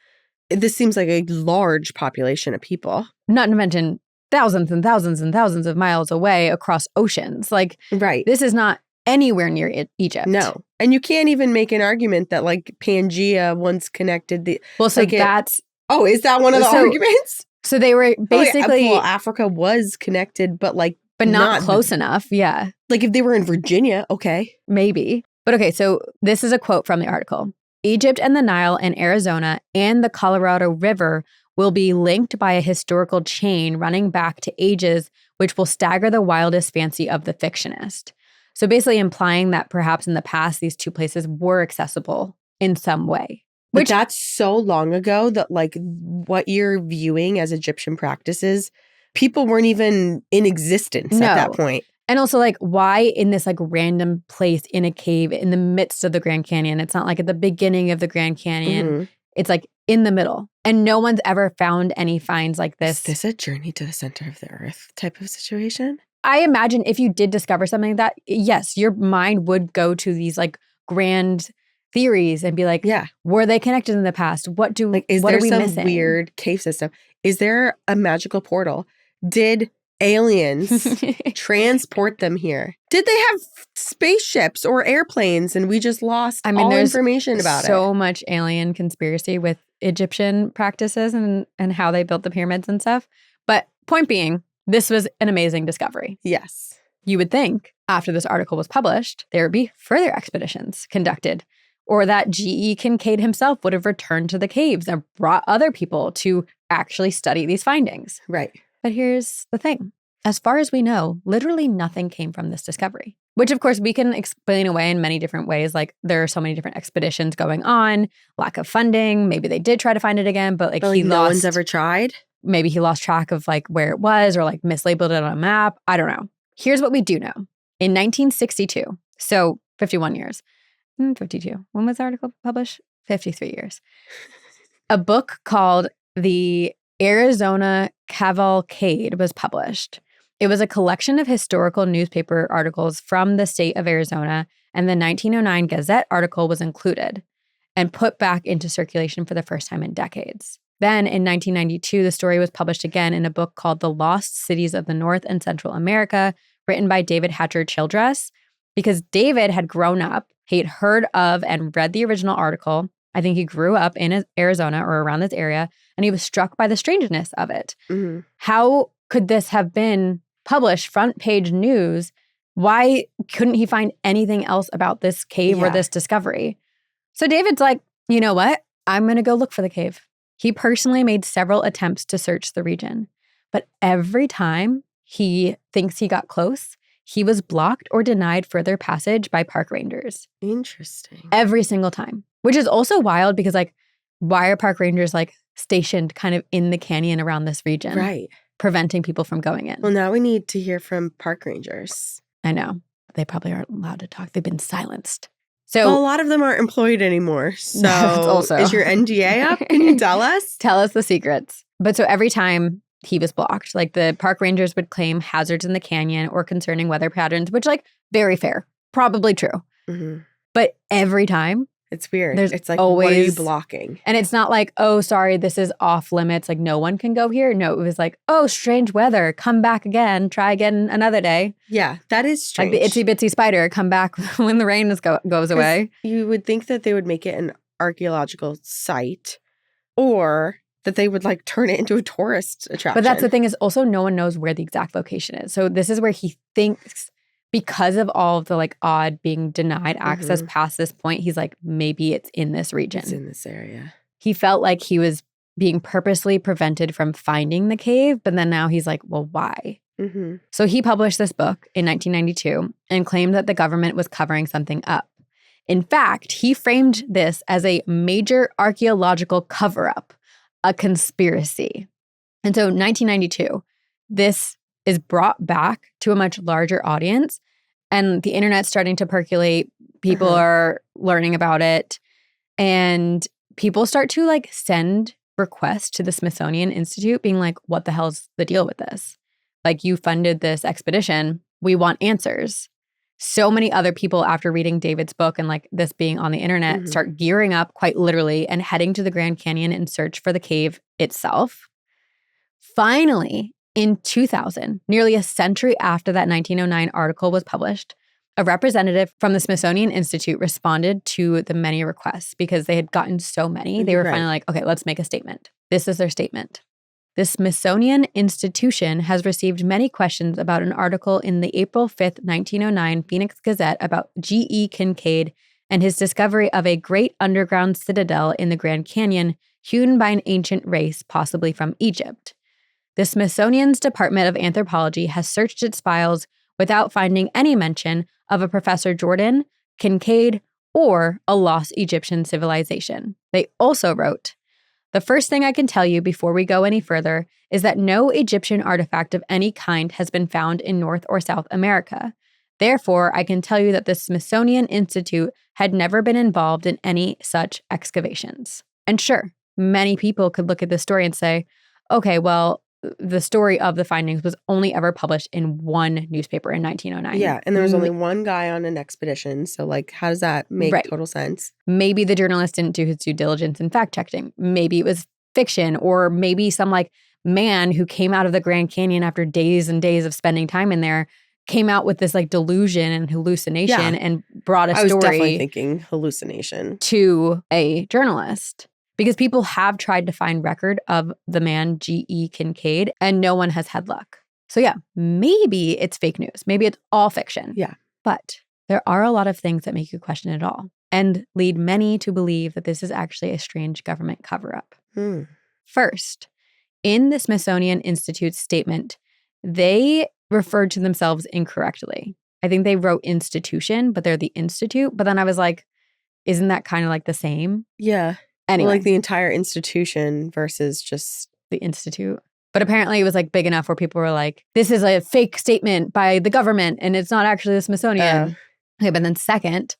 this seems like a large population of people. Not to mention thousands and thousands and thousands of miles away across oceans. Like, this is not anywhere near Egypt. No. And you can't even make an argument that like Pangea once connected the... Well, so like that's... Oh, is that one of the arguments? So they were basically... well, Africa was connected, but like... But not close enough, yeah. Like if they were in Virginia, okay. Maybe. But okay, so this is a quote from the article. Egypt and the Nile and Arizona and the Colorado River will be linked by a historical chain running back to ages which will stagger the wildest fancy of the fictionist. So basically implying that perhaps in the past, these two places were accessible in some way. Which that's so long ago that like what you're viewing as Egyptian practices, people weren't even in existence at that point. And also like why in this like random place in a cave in the midst of the Grand Canyon? It's not like at the beginning of the Grand Canyon. It's like in the middle. And no one's ever found any finds like this. Is this a journey to the center of the earth type of situation? I imagine if you did discover something like that, yes, your mind would go to these like grand theories and be like, were they connected in the past? What are we missing? Weird cave system? Is there a magical portal? Did aliens transport them here? Did they have spaceships or airplanes and we just lost all information about it? So much alien conspiracy with Egyptian practices and how they built the pyramids and stuff. But point being, this was an amazing discovery. Yes. You would think after this article was published, there would be further expeditions conducted or that G.E. Kincaid himself would have returned to the caves and brought other people to actually study these findings. Right. But here's the thing. As far as we know, literally nothing came from this discovery, which of course we can explain away in many different ways. Like there are so many different expeditions going on, lack of funding. Maybe they did try to find it again, but no one's ever tried. Maybe he lost track of like where it was or like mislabeled it on a map. I don't know. Here's what we do know. In 1962, so 51 years, 52. When was the article published? 53 years. A book called The Arizona Cavalcade was published. It was a collection of historical newspaper articles from the state of Arizona, and the 1909 Gazette article was included and put back into circulation for the first time in decades. Then in 1992, the story was published again in a book called The Lost Cities of the North and Central America, written by David Hatcher Childress, because David had grown up, he'd heard of and read the original article. I think he grew up in Arizona or around this area, and he was struck by the strangeness of it. Mm-hmm. How could this have been published, front page news? Why couldn't he find anything else about this cave or this discovery? So David's like, you know what? I'm going to go look for the cave. He personally made several attempts to search the region, but every time he thinks he got close, he was blocked or denied further passage by park rangers. Interesting. Every single time, which is also wild because like, why are park rangers like stationed kind of in the canyon around this region? Right. Preventing people from going in. Well, now we need to hear from park rangers. I know. They probably aren't allowed to talk. They've been silenced. So a lot of them aren't employed anymore. So also, is your NDA up? Can you tell us? Tell us the secrets. But so every time he was blocked, like the park rangers would claim hazards in the canyon or concerning weather patterns, which like very fair, probably true. Mm-hmm. But every time, it's weird. There's it's like, always, what are you blocking? And it's not like, oh, sorry, this is off limits. Like no one can go here. No, it was like, oh, strange weather. Come back again. Try again another day. Yeah, that is strange. Like the itsy bitsy spider. Come back when the rain goes away. You would think that they would make it an archaeological site or that they would like turn it into a tourist attraction. But that's the thing is also no one knows where the exact location is. So this is where he thinks because of all of the like odd being denied access past this point, he's like, maybe it's in this region. It's in this area. He felt like he was being purposely prevented from finding the cave. But then now he's like, well, why? Mm-hmm. So he published this book in 1992 and claimed that the government was covering something up. In fact, he framed this as a major archaeological cover-up, a conspiracy. And so 1992, this is brought back to a much larger audience and the internet's starting to percolate. People are learning about it and people start to like send requests to the Smithsonian Institute being like, what the hell's the deal with this? Like you funded this expedition. We want answers. So many other people after reading David's book and like this being on the internet start gearing up quite literally and heading to the Grand Canyon in search for the cave itself. Finally, in 2000, nearly a century after that 1909 article was published, a representative from the Smithsonian Institute responded to the many requests because they had gotten so many. They were finally like, okay, let's make a statement. This is their statement. The Smithsonian Institution has received many questions about an article in the April 5th, 1909 Phoenix Gazette about G.E. Kincaid and his discovery of a great underground citadel in the Grand Canyon hewn by an ancient race, possibly from Egypt. The Smithsonian's Department of Anthropology has searched its files without finding any mention of a Professor Jordan, Kincaid, or a lost Egyptian civilization. They also wrote, the first thing I can tell you before we go any further is that no Egyptian artifact of any kind has been found in North or South America. Therefore, I can tell you that the Smithsonian Institute had never been involved in any such excavations. And sure, many people could look at this story and say, okay, well, the story of the findings was only ever published in one newspaper in 1909. Yeah, and there was only one guy on an expedition. So, like, how does that make total sense? Maybe the journalist didn't do his due diligence in fact-checking. Maybe it was fiction, or maybe some, like, man who came out of the Grand Canyon after days and days of spending time in there came out with this, like, delusion and hallucination and brought a story. I was definitely thinking hallucination. To a journalist. Because people have tried to find record of the man G.E. Kincaid, and no one has had luck. So yeah, maybe it's fake news. Maybe it's all fiction. Yeah. But there are a lot of things that make you question it all. and lead many to believe that this is actually a strange government cover-up. First, in the Smithsonian Institute's statement, they referred to themselves incorrectly. I think they wrote institution, but they're the institute. But then I was like, isn't that kind of like the same? Yeah. Anyway. Well, like the entire institution versus just the institute. But apparently it was like big enough where people were like, this is a fake statement by the government and it's not actually the Smithsonian. Okay, but then second,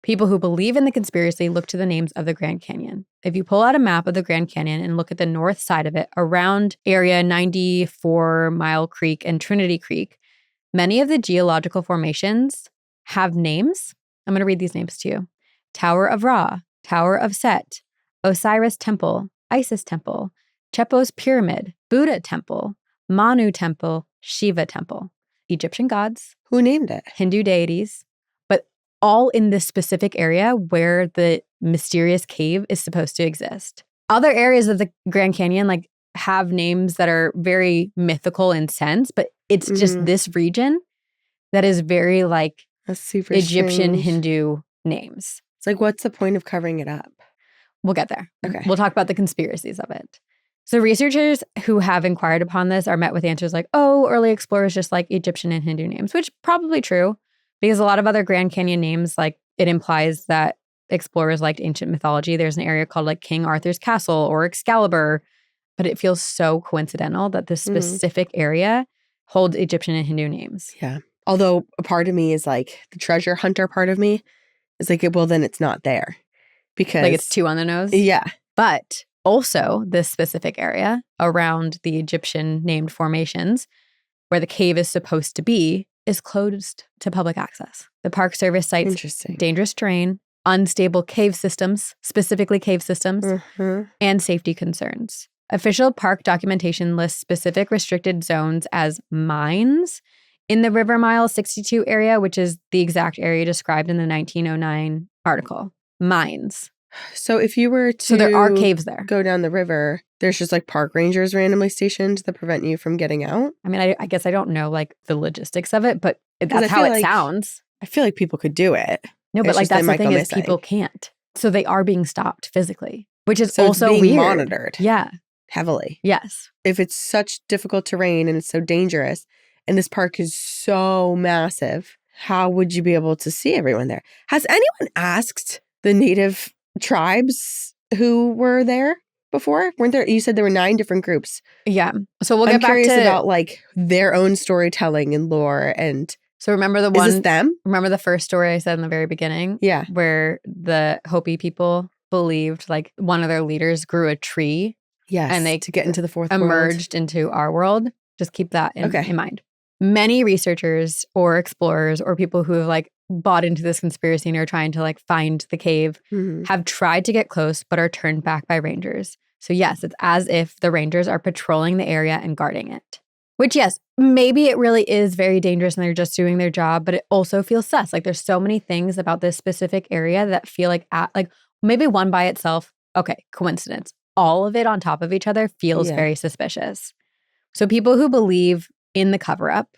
people who believe in the conspiracy look to the names of the Grand Canyon. If you pull out a map of the Grand Canyon and look at the north side of it around area 94 Mile Creek and Trinity Creek, many of the geological formations have names. I'm going to read these names to you. Tower of Ra, Tower of Set, Osiris Temple, Isis Temple, Chepo's Pyramid, Buddha Temple, Manu Temple, Shiva Temple. Egyptian gods. Who named it? Hindu deities. But all in this specific area where the mysterious cave is supposed to exist. Other areas of the Grand Canyon like have names that are very mythical in sense, but it's just this region that is very like That's super Egyptian strange. Hindu names. It's like, what's the point of covering it up? We'll get there. Okay. We'll talk about the conspiracies of it. So researchers who have inquired upon this are met with answers like, oh, early explorers just like Egyptian and Hindu names, which probably true because a lot of other Grand Canyon names, like it implies that explorers liked ancient mythology. There's an area called like King Arthur's Castle or Excalibur, but it feels so coincidental that this specific area holds Egyptian and Hindu names. Yeah. Although a part of me is like the treasure hunter part of me is like, well, then it's not there because like it's too on the nose. Yeah. But also this specific area around the Egyptian named formations where the cave is supposed to be is closed to public access. The Park Service cites dangerous terrain, unstable cave systems, specifically cave systems, and safety concerns. Official park documentation lists specific restricted zones as mines in the River Mile 62 area, which is the exact area described in the 1909 article. Mines. So if you were to So there are caves there. Go down the river, there's just like park rangers randomly stationed that prevent you from getting out? I mean, I guess I don't know like the logistics of it, but that's how it sounds. I feel like people could do it. No, but like that's the thing is people can't. So they are being stopped physically, which is so also it's being weird. monitored. Yeah. Heavily. Yes. If it's such difficult terrain and it's so dangerous and this park is so massive, how would you be able to see everyone there? Has anyone asked the native tribes who were there before? Weren't there? You said there were 9 different groups. Yeah. So we'll get I'm back curious to about like their own storytelling and lore. And so remember the one? Is this them? Remember the first story I said in the very beginning? Yeah. Where the Hopi people believed like one of their leaders grew a tree. Yes. And they to get into the fourth emerged world. Into our world. Just keep that in mind. Many researchers or explorers or people who have like bought into this conspiracy and are trying to like find the cave have tried to get close but are turned back by rangers. So yes, it's as if the rangers are patrolling the area and guarding it. Which yes, maybe it really is very dangerous and they're just doing their job, but it also feels sus. Like there's so many things about this specific area that feel like maybe one by itself, okay, coincidence. All of it on top of each other feels very suspicious. So people who believe in the cover-up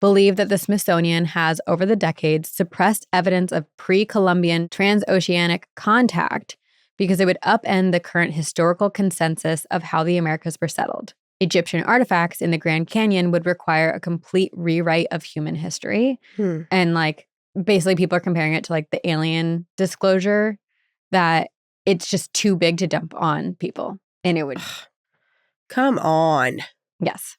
believe that the Smithsonian has, over the decades, suppressed evidence of pre-Columbian transoceanic contact because it would upend the current historical consensus of how the Americas were settled. Egyptian artifacts in the Grand Canyon would require a complete rewrite of human history. And like basically people are comparing it to like the alien disclosure that it's just too big to dump on people. And it would come on. Yes.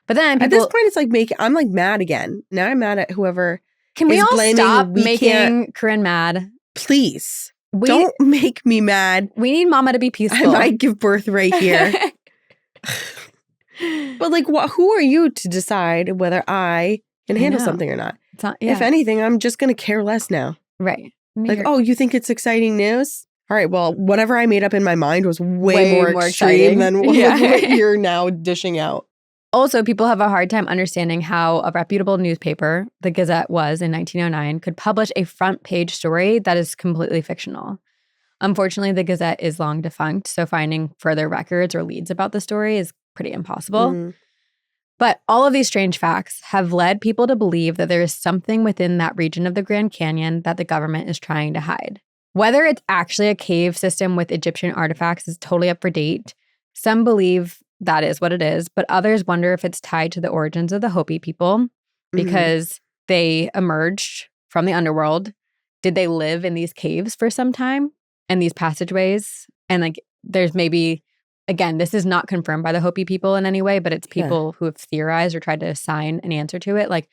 But then people, at this point, it's like I'm like mad again. Now I'm mad at whoever. Can we all stop making Corinne mad? Please. Don't make me mad. We need Mama to be peaceful. I might give birth right here. But like, who are you to decide whether I can handle something or not? It's not, If anything, I'm just going to care less now. Right. Like, oh, you think it's exciting news? All right, well, whatever I made up in my mind was way more extreme than what you're now dishing out. Also, people have a hard time understanding how a reputable newspaper, the Gazette was in 1909, could publish a front page story that is completely fictional. Unfortunately, the Gazette is long defunct, so finding further records or leads about the story is pretty impossible. But all of these strange facts have led people to believe that there is something within that region of the Grand Canyon that the government is trying to hide. Whether it's actually a cave system with Egyptian artifacts is totally up for debate. Some believe that is what it is, but others wonder if it's tied to the origins of the Hopi people because they emerged from the underworld. Did they live in these caves for some time and these passageways? And like, there's maybe, again, this is not confirmed by the Hopi people in any way, but it's people who have theorized or tried to assign an answer to it. Like,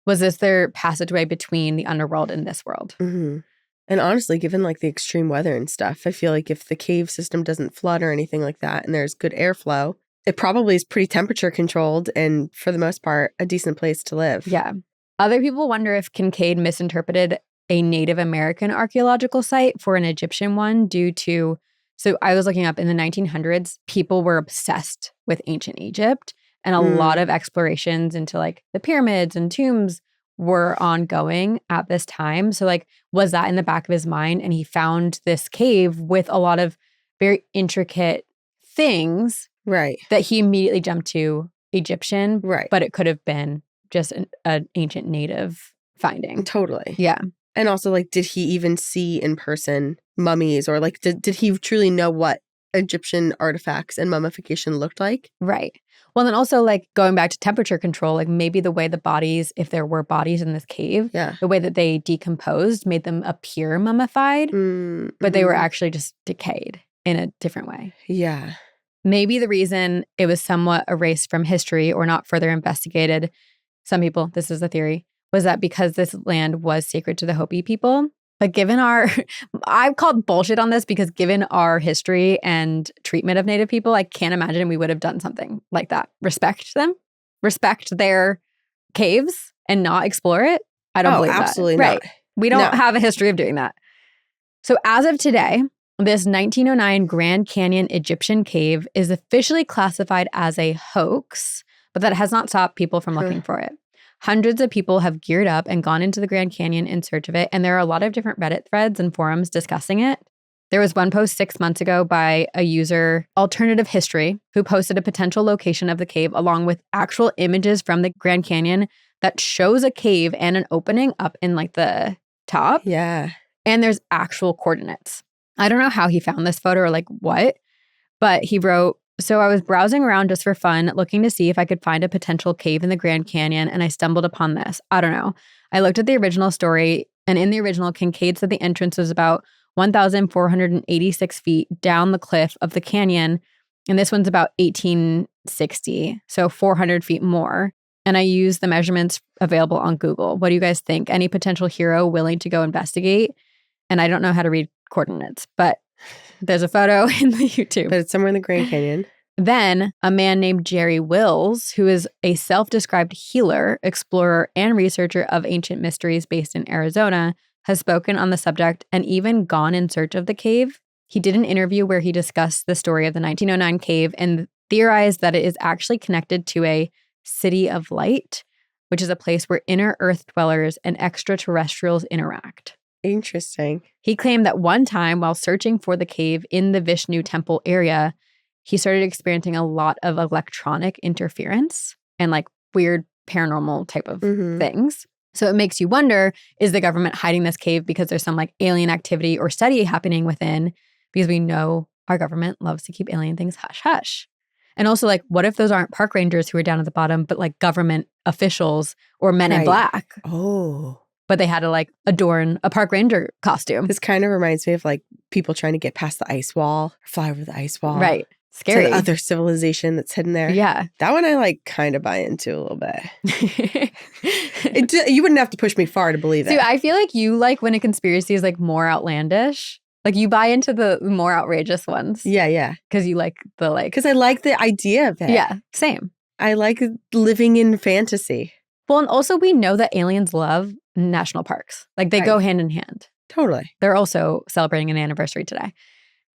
was this their passageway between the underworld and this world? And honestly, given like the extreme weather and stuff, I feel like if the cave system doesn't flood or anything like that and there's good airflow, it probably is pretty temperature controlled and for the most part, a decent place to live. Yeah. Other people wonder if Kincaid misinterpreted a Native American archaeological site for an Egyptian one due to, so I was looking up in the 1900s, people were obsessed with ancient Egypt and a lot of explorations into like the pyramids and tombs were ongoing at this time. So like, was that in the back of his mind? And he found this cave with a lot of very intricate things that he immediately jumped to Egyptian, but it could have been just an ancient native finding. Totally. Yeah. And also, like, did he even see in person mummies or like, did he truly know what Egyptian artifacts and mummification looked like? Right. Well, then also like going back to temperature control, like maybe the way the bodies, if there were bodies in this cave, the way that they decomposed made them appear mummified, but they were actually just decayed in a different way. Yeah. Maybe the reason it was somewhat erased from history or not further investigated, some people, this is a theory, was that because this land was sacred to the Hopi people. But given our, I've called bullshit on this because given our history and treatment of Native people, I can't imagine we would have done something like that. Respect them, respect their caves and not explore it. I don't believe that. Absolutely not. We don't have a history of doing that. So as of today, this 1909 Grand Canyon Egyptian cave is officially classified as a hoax, but that has not stopped people from looking for it. Hundreds of people have geared up and gone into the Grand Canyon in search of it, and there are a lot of different Reddit threads and forums discussing it. There was one post 6 months ago by a user, Alternative History, who posted a potential location of the cave along with actual images from the Grand Canyon that shows a cave and an opening up in like the top. Yeah. And there's actual coordinates. I don't know how he found this photo or like what, but he wrote, "So I was browsing around just for fun, looking to see if I could find a potential cave in the Grand Canyon, and I stumbled upon this. I don't know. I looked at the original story, and in the original, Kincaid said the entrance was about 1,486 feet down the cliff of the canyon, and this one's about 1,860, so 400 feet more. And I used the measurements available on Google. What do you guys think? Any potential hero willing to go investigate?" And I don't know how to read coordinates, but there's a photo in the YouTube. But it's somewhere in the Grand Canyon. Then a man named Jerry Wills, who is a self-described healer, explorer, and researcher of ancient mysteries based in Arizona, has spoken on the subject and even gone in search of the cave. He did an interview where he discussed the story of the 1909 cave and theorized that it is actually connected to a city of light, which is a place where inner earth dwellers and extraterrestrials interact. Interesting. He claimed that one time while searching for the cave in the Vishnu temple area, he started experiencing a lot of electronic interference and like weird paranormal type of things. So it makes you wonder, is the government hiding this cave because there's some like alien activity or study happening within? Because we know our government loves to keep alien things hush hush. And also like, what if those aren't park rangers who are down at the bottom, but like government officials or men in black? Oh. But they had to like adorn a park ranger costume. This kind of reminds me of like people trying to get past the ice wall or fly over the ice wall. Right. Scary. To the other civilization that's hidden there. Yeah. That one I like kind of buy into a little bit. You wouldn't have to push me far to believe it. Dude, I feel like you like when a conspiracy is like more outlandish. Like you buy into the more outrageous ones. Yeah, yeah. Because you like the like. Because I like the idea of it. Yeah, same. I like living in fantasy. Well, and also we know that aliens love national parks. Like they go hand in hand. Totally. They're also celebrating an anniversary today.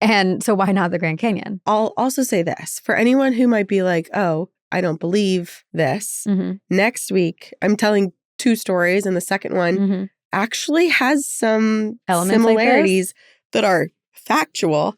And so why not the Grand Canyon? I'll also say this. For anyone who might be like, oh, I don't believe this. Next week, I'm telling 2 stories and the second one actually has some similarities that are factual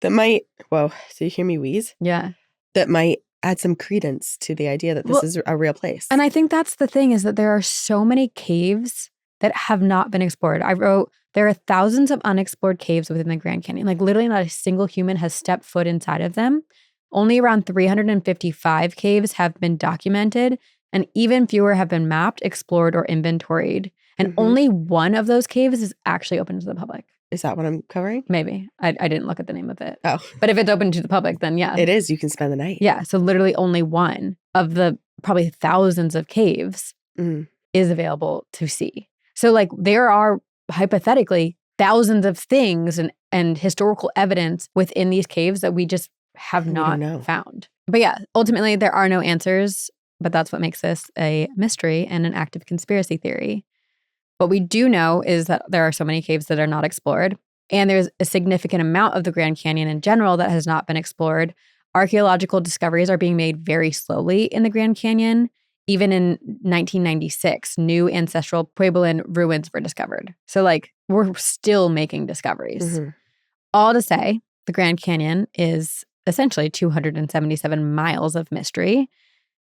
that might, whoa, do you hear me wheeze? Yeah. That might add some credence to the idea that this is a real place. And I think that's the thing is that there are so many caves that have not been explored. I wrote There are thousands of unexplored caves within the Grand Canyon. Like literally not a single human has stepped foot inside of them. Only around 355 caves have been documented, and even fewer have been mapped, explored, or inventoried. And only one of those caves is actually open to the public. Is that what I'm covering? Maybe. I didn't look at the name of it. Oh. But if it's open to the public, then yeah. It is. You can spend the night. Yeah. So literally only one of the probably thousands of caves is available to see. So like there are hypothetically thousands of things and historical evidence within these caves that we just have not found. But yeah, ultimately there are no answers, but that's what makes this a mystery and an active conspiracy theory. What we do know is that there are so many caves that are not explored, and there's a significant amount of the Grand Canyon in general that has not been explored. Archaeological discoveries are being made very slowly in the Grand Canyon. Even in 1996, new ancestral Puebloan ruins were discovered. So like we're still making discoveries. All to say, the Grand Canyon is essentially 277 miles of mystery.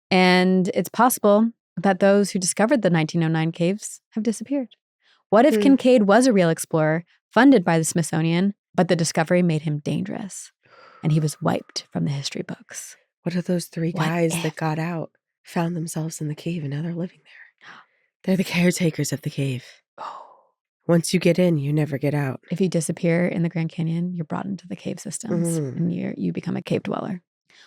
And it's possible that those who discovered the 1909 caves have disappeared. What if Kincaid was a real explorer funded by the Smithsonian, but the discovery made him dangerous and he was wiped from the history books? What if those three guys that got out found themselves in the cave and now they're living there? They're the caretakers of the cave. Oh. Once you get in, you never get out. If you disappear in the Grand Canyon, you're brought into the cave systems and you become a cave dweller.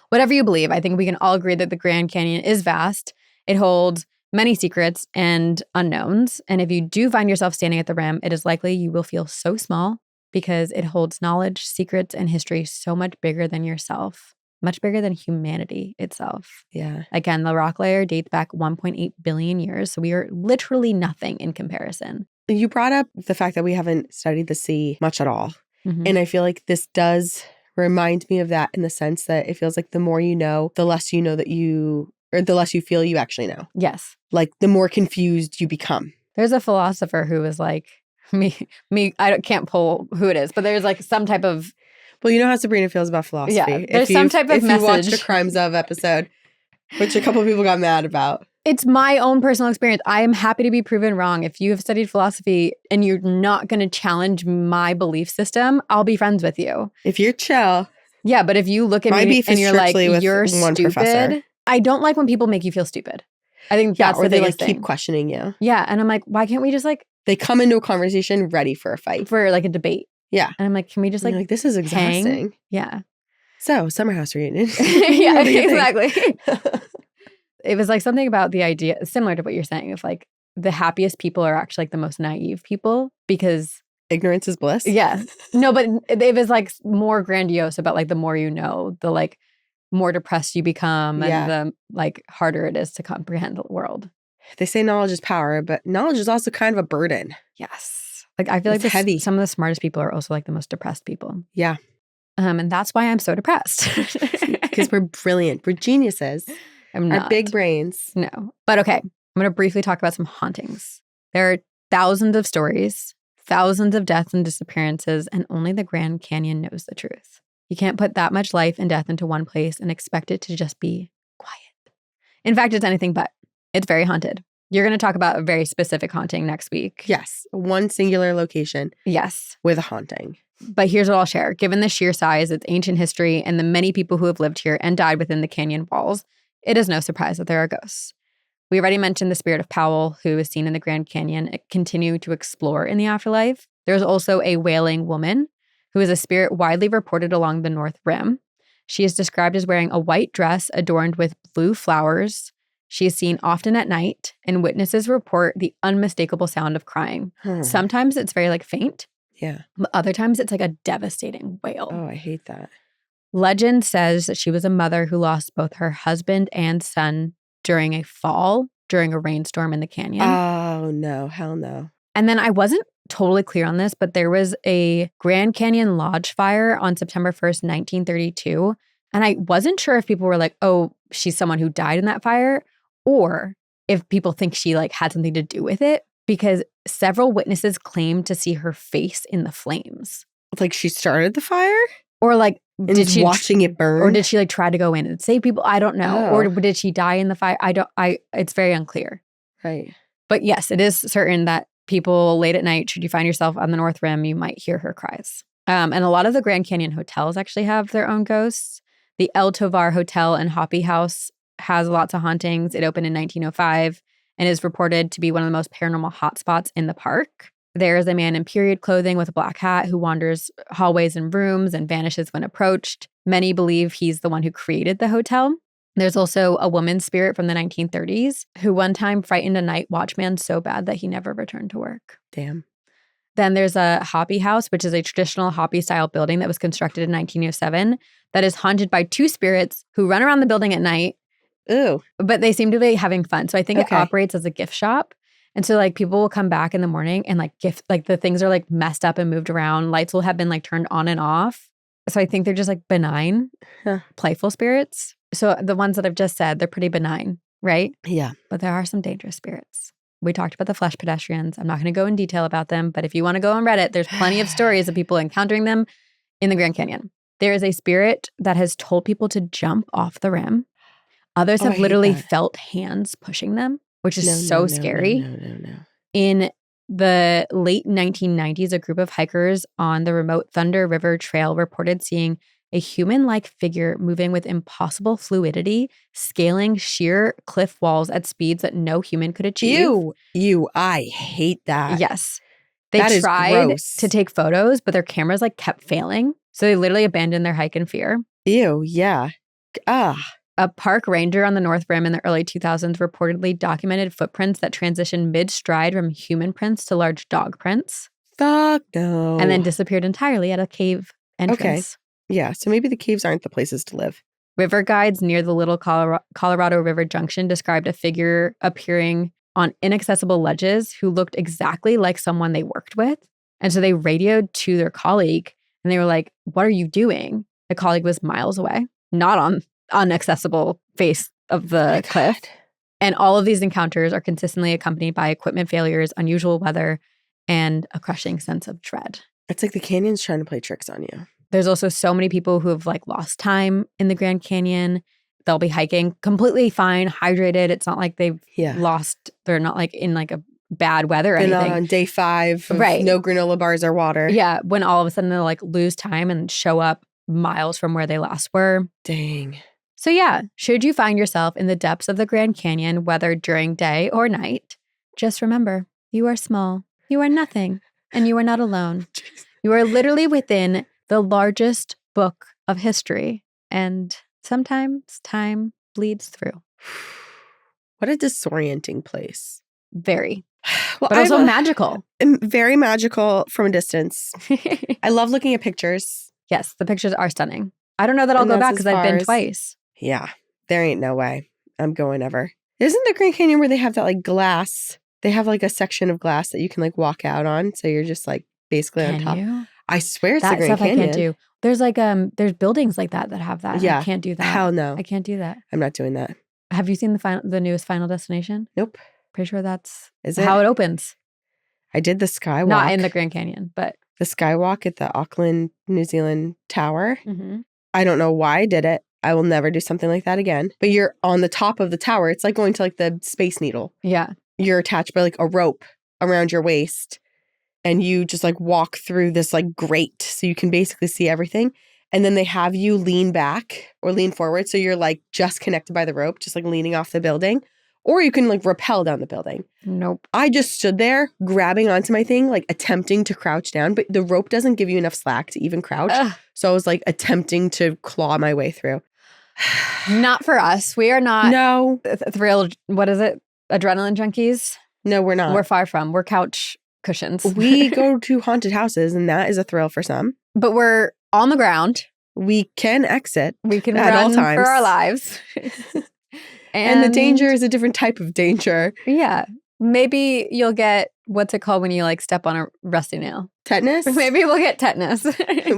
Whatever you believe, I think we can all agree that the Grand Canyon is vast. It holds many secrets and unknowns. And if you do find yourself standing at the rim, it is likely you will feel so small because it holds knowledge, secrets, and history so much bigger than yourself, much bigger than humanity itself. Yeah. Again, the rock layer dates back 1.8 billion years. So we are literally nothing in comparison. You brought up the fact that we haven't studied the sea much at all. And I feel like this does remind me of that in the sense that it feels like the more you know, the less you know that you, or the less you feel you actually know. Yes. Like the more confused you become. There's a philosopher who was like, can't pull who it is, but there's like some type of. Well, you know how Sabrina feels about philosophy. Yeah, there's some type of message. If you watched the Crimes of episode, which a couple of people got mad about. It's my own personal experience. I am happy to be proven wrong. If you have studied philosophy and you're not going to challenge my belief system, I'll be friends with you. If you're chill. Yeah, but if you look at me and you're like, you're stupid. Professor. I don't like when people make you feel stupid. I think that's or the they biggest like thing. Keep questioning you. Yeah, and I'm like, why can't we just like. They come into a conversation ready for a fight. For like a debate. Yeah. And I'm like, can we just like. This is exhausting. Hang? Yeah. So, summer house reunion. Yeah, exactly. It was like something about the idea, similar to what you're saying, of like the happiest people are actually like the most naive people because ignorance is bliss. Yeah. No, but it was like more grandiose about like the more you know, the like more depressed you become and the like harder it is to comprehend the world. They say knowledge is power, but knowledge is also kind of a burden. Yes. Like I feel it's like heavy. Some of the smartest people are also like the most depressed people. Yeah. And that's why I'm so depressed. Because we're brilliant. We're geniuses. I'm not. Our big brains. No. But okay, I'm going to briefly talk about some hauntings. There are thousands of stories, thousands of deaths and disappearances, and only the Grand Canyon knows the truth. You can't put that much life and death into one place and expect it to just be quiet. In fact, it's anything but. It's very haunted. You're going to talk about a very specific haunting next week. Yes. One singular location. Yes. With a haunting. But here's what I'll share. Given the sheer size, its ancient history, and the many people who have lived here and died within the canyon walls, it is no surprise that there are ghosts. We already mentioned the spirit of Powell, who is seen in the Grand Canyon, continue to explore in the afterlife. There's also a wailing woman, who is a spirit widely reported along the North Rim. She is described as wearing a white dress adorned with blue flowers. She is seen often at night, and witnesses report the unmistakable sound of crying. Sometimes it's very like faint. Yeah. But other times it's like a devastating wail. Oh, I hate that. Legend says that she was a mother who lost both her husband and son during a fall, during a rainstorm in the canyon. Oh, no. Hell no. And then I wasn't totally clear on this, but there was a Grand Canyon Lodge fire on September 1st, 1932. And I wasn't sure if people were like, oh, she's someone who died in that fire, or if people think she like had something to do with it, because several witnesses claimed to see her face in the flames. Like she started the fire? Or like, did she watching it burn? Or did she like try to go in and save people? I don't know. Or did she die in the fire? It's very unclear. Right. But yes, it is certain that people late at night, should you find yourself on the North Rim, you might hear her cries. And a lot of the Grand Canyon hotels actually have their own ghosts. The El Tovar Hotel and Hoppy House has lots of hauntings. It opened in 1905 and is reported to be one of the most paranormal hotspots in the park. There is a man in period clothing with a black hat who wanders hallways and rooms and vanishes when approached. Many believe he's the one who created the hotel. There's also a woman spirit from the 1930s who one time frightened a night watchman so bad that he never returned to work. Damn. Then there's a Hoppy House, which is a traditional Hoppy-style building that was constructed in 1907 that is haunted by two spirits who run around the building at night. Ooh. But they seem to be having fun. So I think it operates as a gift shop. And so like people will come back in the morning and like the things are like messed up and moved around. Lights will have been like turned on and off. So I think they're just like benign, playful spirits. So the ones that I've just said, they're pretty benign, right? Yeah. But there are some dangerous spirits. We talked about the flesh pedestrians. I'm not going to go in detail about them, but if you want to go on Reddit, there's plenty of stories of people encountering them in the Grand Canyon. There is a spirit that has told people to jump off the rim. Others have literally felt hands pushing them, which is so scary. No. In the late 1990s, a group of hikers on the remote Thunder River Trail reported seeing a human-like figure moving with impossible fluidity, scaling sheer cliff walls at speeds that no human could achieve. I hate that. Yes. They tried to take photos, but their cameras like kept failing. So they literally abandoned their hike in fear. Ew, yeah. A park ranger on the North Rim in the early 2000s reportedly documented footprints that transitioned mid-stride from human prints to large dog prints. Fuck no. And then disappeared entirely at a cave entrance. Okay. Yeah, so maybe the caves aren't the places to live. River guides near the Little Colorado River Junction described a figure appearing on inaccessible ledges who looked exactly like someone they worked with. And so they radioed to their colleague and they were like, "What are you doing?" The colleague was miles away, not on inaccessible face of the cliff. And all of these encounters are consistently accompanied by equipment failures, unusual weather, and a crushing sense of dread. It's like the canyon's trying to play tricks on you. There's also so many people who have like lost time in the Grand Canyon. They'll be hiking completely fine, hydrated. It's not like they've lost. They're not like in like a bad weather or anything. On day 5, right? No granola bars or water. Yeah, when all of a sudden they'll like lose time and show up miles from where they last were. Dang. So yeah, should you find yourself in the depths of the Grand Canyon, whether during day or night, just remember, you are small, you are nothing, and you are not alone. You are literally within the largest book of history, and sometimes time bleeds through. What a disorienting place. Very. Well, but also magical. Very magical from a distance. I love looking at pictures. Yes, the pictures are stunning. I don't know that I'll go back because I've been twice. Yeah, there ain't no way I'm going ever. Isn't the Grand Canyon where they have that like glass? They have like a section of glass that you can like walk out on. So you're just like basically on top. You? I swear it's the Grand Canyon. I can't do. There's like there's buildings like that have that. Yeah. I can't do that. Hell no. I can't do that. I'm not doing that. Have you seen the newest Final Destination? Nope. Pretty sure that's how it opens. I did the skywalk. Not in the Grand Canyon, but the skywalk at the Auckland, New Zealand Tower. Mm-hmm. I don't know why I did it. I will never do something like that again. But you're on the top of the tower. It's like going to like the Space Needle. Yeah. You're attached by like a rope around your waist. And you just like walk through this like grate. So you can basically see everything. And then they have you lean back or lean forward. So you're like just connected by the rope, just like leaning off the building. Or you can like rappel down the building. Nope. I just stood there grabbing onto my thing, like attempting to crouch down. But the rope doesn't give you enough slack to even crouch. So I was like attempting to claw my way through. Not for us. We are not thrilled. What is it? Adrenaline junkies? No, we're not. We're far from. We're couch cushions. We go to haunted houses and that is a thrill for some. But we're on the ground. We can exit. We can at run all times. For our lives. And the danger is a different type of danger. Yeah. Maybe you'll get, what's it called when you like step on a rusty nail? Tetanus? Maybe we'll get tetanus.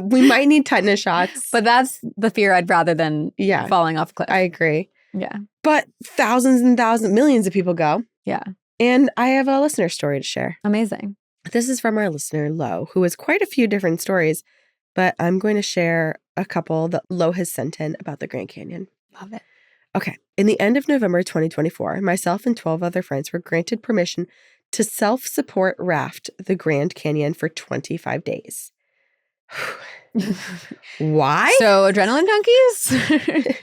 We might need tetanus shots. But that's the fear I'd rather than falling off a cliff. I agree. Yeah. But thousands and thousands, millions of people go. Yeah. And I have a listener story to share. Amazing. This is from our listener, Lo, who has quite a few different stories, but I'm going to share a couple that Lo has sent in about the Grand Canyon. Love it. Okay. In the end of November 2024, myself and 12 other friends were granted permission to self-support raft the Grand Canyon for 25 days. Why? So, adrenaline junkies?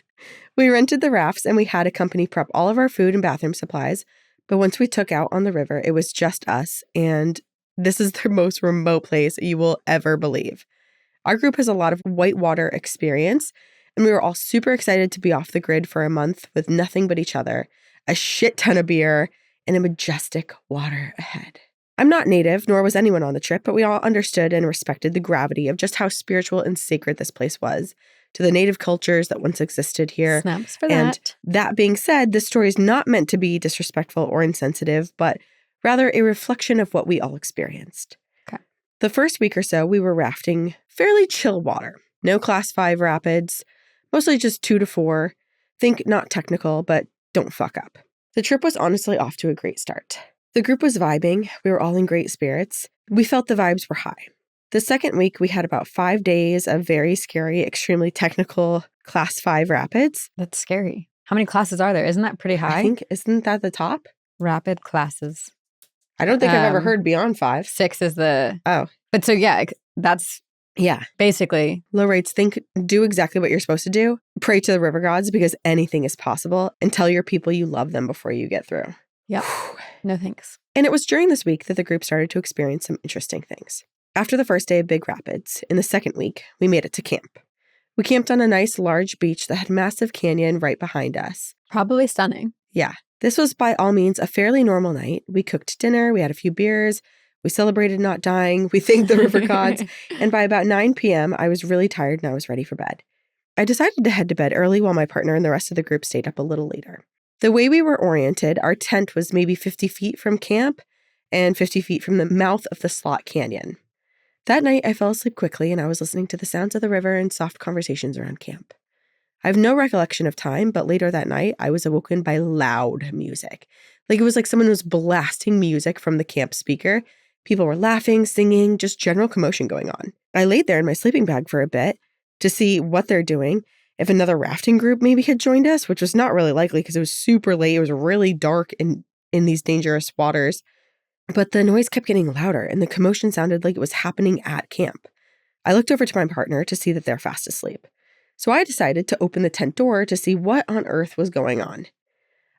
We rented the rafts and we had a company prep all of our food and bathroom supplies. But once we took out on the river, it was just us. And this is the most remote place you will ever believe. Our group has a lot of whitewater experience, and we were all super excited to be off the grid for a month with nothing but each other, a shit ton of beer, and a majestic water ahead. I'm not native, nor was anyone on the trip, but we all understood and respected the gravity of just how spiritual and sacred this place was to the native cultures that once existed here. Snaps for and that. That being said, this story is not meant to be disrespectful or insensitive, but rather a reflection of what we all experienced. Okay. The first week or so, we were rafting fairly chill water. No class 5 rapids, mostly just 2 to 4. Think not technical, but don't fuck up. The trip was honestly off to a great start. The group was vibing. We were all in great spirits. We felt the vibes were high. The second week, we had about 5 days of very scary, extremely technical class 5 rapids. That's scary. How many classes are there? Isn't that pretty high? I think, isn't that the top? Rapid classes. I don't think I've ever heard beyond 5. 6 is the... Oh. But so, yeah, that's... Yeah. Basically. Low rates, do exactly what you're supposed to do. Pray to the river gods because anything is possible, and tell your people you love them before you get through. Yep. No thanks. And it was during this week that the group started to experience some interesting things. After the first day of Big Rapids, in the second week, we made it to camp. We camped on a nice large beach that had a massive canyon right behind us. Probably stunning. Yeah. This was by all means a fairly normal night. We cooked dinner, we had a few beers, we celebrated not dying, we thanked the river gods, and by about 9 p.m., I was really tired and I was ready for bed. I decided to head to bed early while my partner and the rest of the group stayed up a little later. The way we were oriented, our tent was maybe 50 feet from camp and 50 feet from the mouth of the Slot Canyon. That night, I fell asleep quickly and I was listening to the sounds of the river and soft conversations around camp. I have no recollection of time, but later that night, I was awoken by loud music. It was like someone was blasting music from the camp speaker. People were laughing, singing, just general commotion going on. I laid there in my sleeping bag for a bit to see what they're doing, if another rafting group maybe had joined us, which was not really likely because it was super late. It was really dark in these dangerous waters. But the noise kept getting louder, and the commotion sounded like it was happening at camp. I looked over to my partner to see that they're fast asleep. So I decided to open the tent door to see what on earth was going on.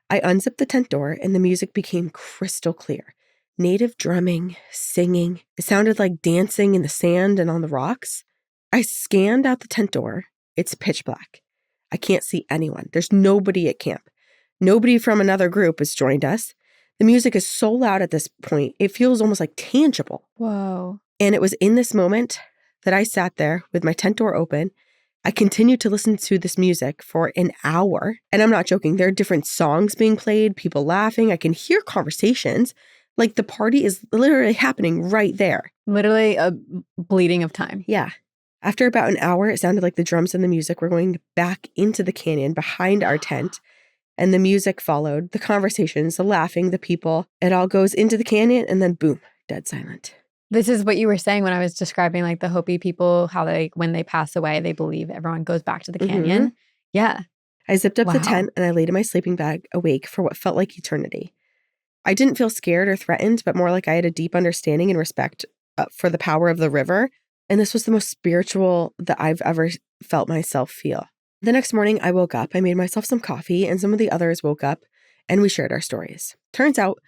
I unzipped the tent door, and the music became crystal clear. Native drumming, singing. It sounded like dancing in the sand and on the rocks. I scanned out the tent door. It's pitch black. I can't see anyone. There's nobody at camp. Nobody from another group has joined us. The music is so loud at this point, it feels almost like tangible. Whoa. And it was in this moment that I sat there with my tent door open. I continued to listen to this music for an hour. And I'm not joking. There are different songs being played, people laughing. I can hear conversations. Like the party is literally happening right there. Literally a bleeding of time. Yeah. After about an hour, it sounded like the drums and the music were going back into the canyon behind our tent. And the music followed, the conversations, the laughing, the people. It all goes into the canyon and then boom, dead silent. This is what you were saying when I was describing like the Hopi people, how they, when they pass away, they believe everyone goes back to the canyon. Mm-hmm. Yeah. I zipped up the tent and I laid in my sleeping bag awake for what felt like eternity. I didn't feel scared or threatened, but more like I had a deep understanding and respect for the power of the river. And this was the most spiritual that I've ever felt myself feel. The next morning, I woke up, I made myself some coffee, and some of the others woke up, and we shared our stories. Turns out,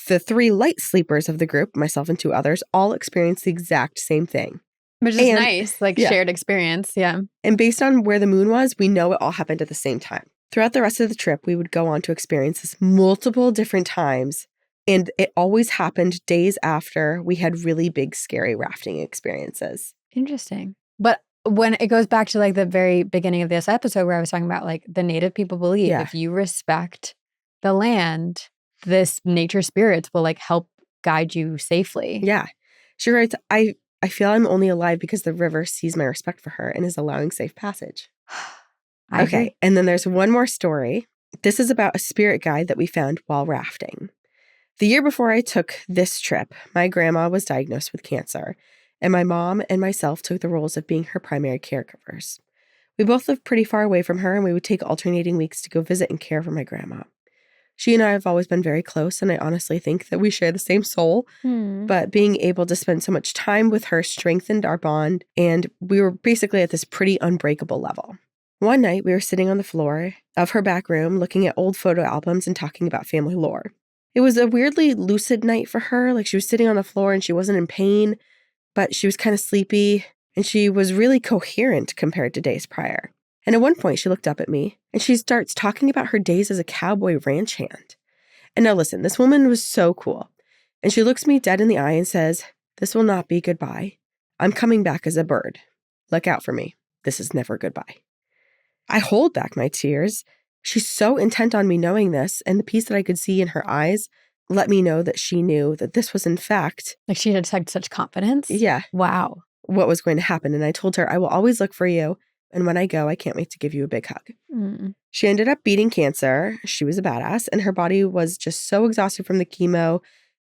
the 3 light sleepers of the group, myself and 2 others, all experienced the exact same thing. Which is nice, shared experience, yeah. And based on where the moon was, we know it all happened at the same time. Throughout the rest of the trip, we would go on to experience this multiple different times, and it always happened days after we had really big, scary rafting experiences. Interesting. But when it goes back to like the very beginning of this episode where I was talking about like the native people believe if you respect the land, this nature spirits will like help guide you safely. Yeah. She writes, I feel I'm only alive because the river sees my respect for her and is allowing safe passage. I agree. And then there's one more story. This is about a spirit guide that we found while rafting. The year before I took this trip, my grandma was diagnosed with cancer. And my mom and myself took the roles of being her primary caregivers. We both lived pretty far away from her, and we would take alternating weeks to go visit and care for my grandma. She and I have always been very close, and I honestly think that we share the same soul. But being able to spend so much time with her strengthened our bond, and we were basically at this pretty unbreakable level. One night, we were sitting on the floor of her back room looking at old photo albums and talking about family lore. It was a weirdly lucid night for her. Like, she was sitting on the floor and she wasn't in pain, but she was kind of sleepy, and she was really coherent compared to days prior. And at one point, she looked up at me, and she starts talking about her days as a cowboy ranch hand. And now listen, this woman was so cool. And she looks me dead in the eye and says, "This will not be goodbye. I'm coming back as a bird. Look out for me. This is never goodbye." I hold back my tears. She's so intent on me knowing this, and the peace that I could see in her eyes let me know that she knew that this was in fact... Like, she had such confidence? Yeah. Wow. What was going to happen. And I told her, "I will always look for you. And when I go, I can't wait to give you a big hug." She ended up beating cancer. She was a badass, and her body was just so exhausted from the chemo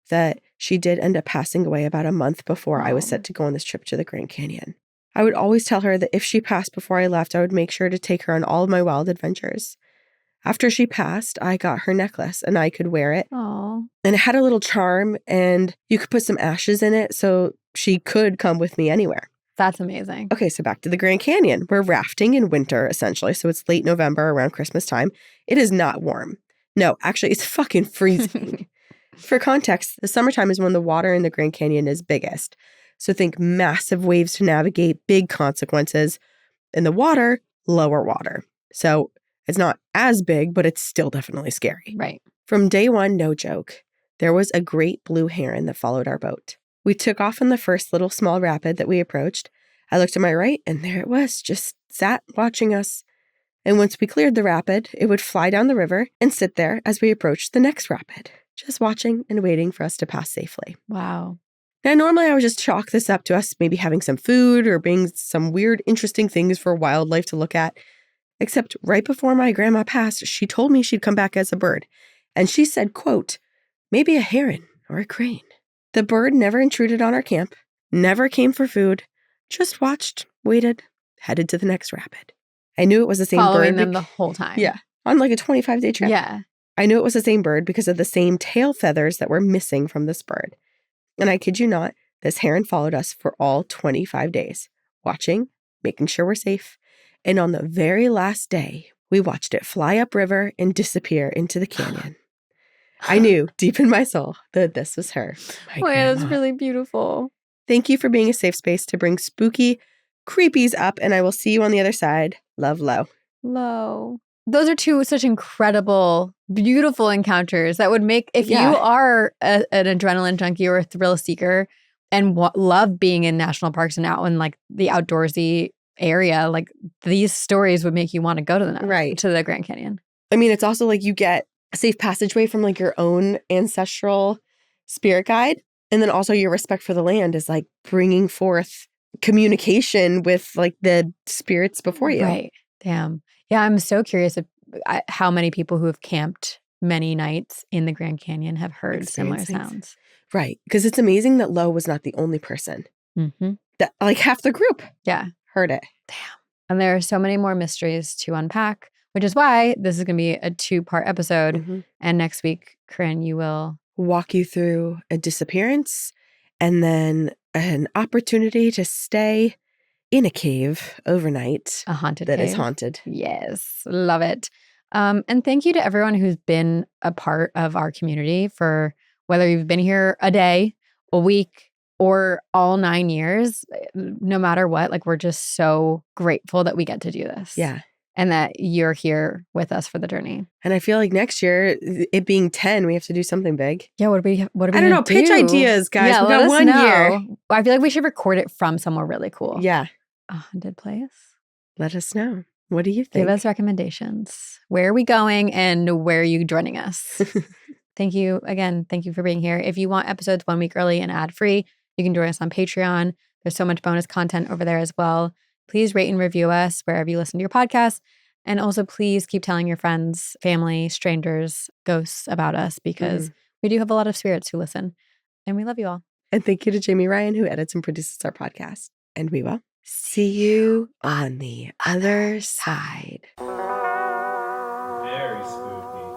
that she did end up passing away about a month before I was set to go on this trip to the Grand Canyon. I would always tell her that if she passed before I left, I would make sure to take her on all of my wild adventures. After she passed, I got her necklace, and I could wear it. Aww. And it had a little charm, and you could put some ashes in it, so she could come with me anywhere. That's amazing. Okay, so back to the Grand Canyon. We're rafting in winter, essentially. So it's late November, around Christmas time. It is not warm. No, actually, it's fucking freezing. For context, the summertime is when the water in the Grand Canyon is biggest. So think massive waves to navigate, big consequences. In the water, lower water. So it's not as big, but it's still definitely scary. Right. From day one, no joke, there was a great blue heron that followed our boat. We took off in the first little small rapid that we approached. I looked to my right, and there it was, just sat watching us. And once we cleared the rapid, it would fly down the river and sit there as we approached the next rapid, just watching and waiting for us to pass safely. Wow. Now, normally I would just chalk this up to us maybe having some food or being some weird, interesting things for wildlife to look at. Except right before my grandma passed, she told me she'd come back as a bird. And she said, quote, "Maybe a heron or a crane." The bird never intruded on our camp, never came for food, just watched, waited, headed to the next rapid. I knew it was the same bird. Following them the whole time. Yeah, on like a 25-day trip. Yeah. I knew it was the same bird because of the same tail feathers that were missing from this bird. And I kid you not, this heron followed us for all 25 days, watching, making sure we're safe. And on the very last day, we watched it fly upriver and disappear into the canyon. I knew deep in my soul that this was her. Oh, yeah, that's really beautiful. Thank you for being a safe space to bring spooky creepies up, and I will see you on the other side. Love, Lo. Lo. Those are two such incredible, beautiful encounters that would make, if you are an adrenaline junkie or a thrill seeker and love being in national parks and out in like the outdoorsy area, like these stories would make you want to go to the Grand Canyon. I mean, it's also like you get a safe passageway from like your own ancestral spirit guide. And then also your respect for the land is like bringing forth communication with like the spirits before you. Right. Damn. Yeah, I'm so curious how many people who have camped many nights in the Grand Canyon have heard similar sounds. Right. Because it's amazing that Lo was not the only person. Mm-hmm. That like half the group heard it. Damn. And there are so many more mysteries to unpack, which is why this is going to be a 2-part episode. Mm-hmm. And next week, Corinne, you will walk you through a disappearance and then an opportunity to stay in a cave overnight. A haunted cave. That is haunted. Yes. Love it. And thank you to everyone who's been a part of our community for whether you've been here a day, a week, or all 9 years. No matter what, like we're just so grateful that we get to do this. Yeah. And that you're here with us for the journey. And I feel like next year, it being 10, we have to do something big. Yeah, what are we I don't know. Pitch ideas, guys. Yeah, we got 1 year. I feel like we should record it from somewhere really cool. Yeah. A haunted place. Let us know. What do you think? Give us recommendations. Where are we going and where are you joining us? Thank you again. Thank you for being here. If you want episodes 1 week early and ad-free, you can join us on Patreon. There's so much bonus content over there as well. Please rate and review us wherever you listen to your podcast. And also please keep telling your friends, family, strangers, ghosts about us because we do have a lot of spirits who listen. And we love you all. And thank you to Jamie Ryan who edits and produces our podcast. And we will see you on the other side. Very spooky.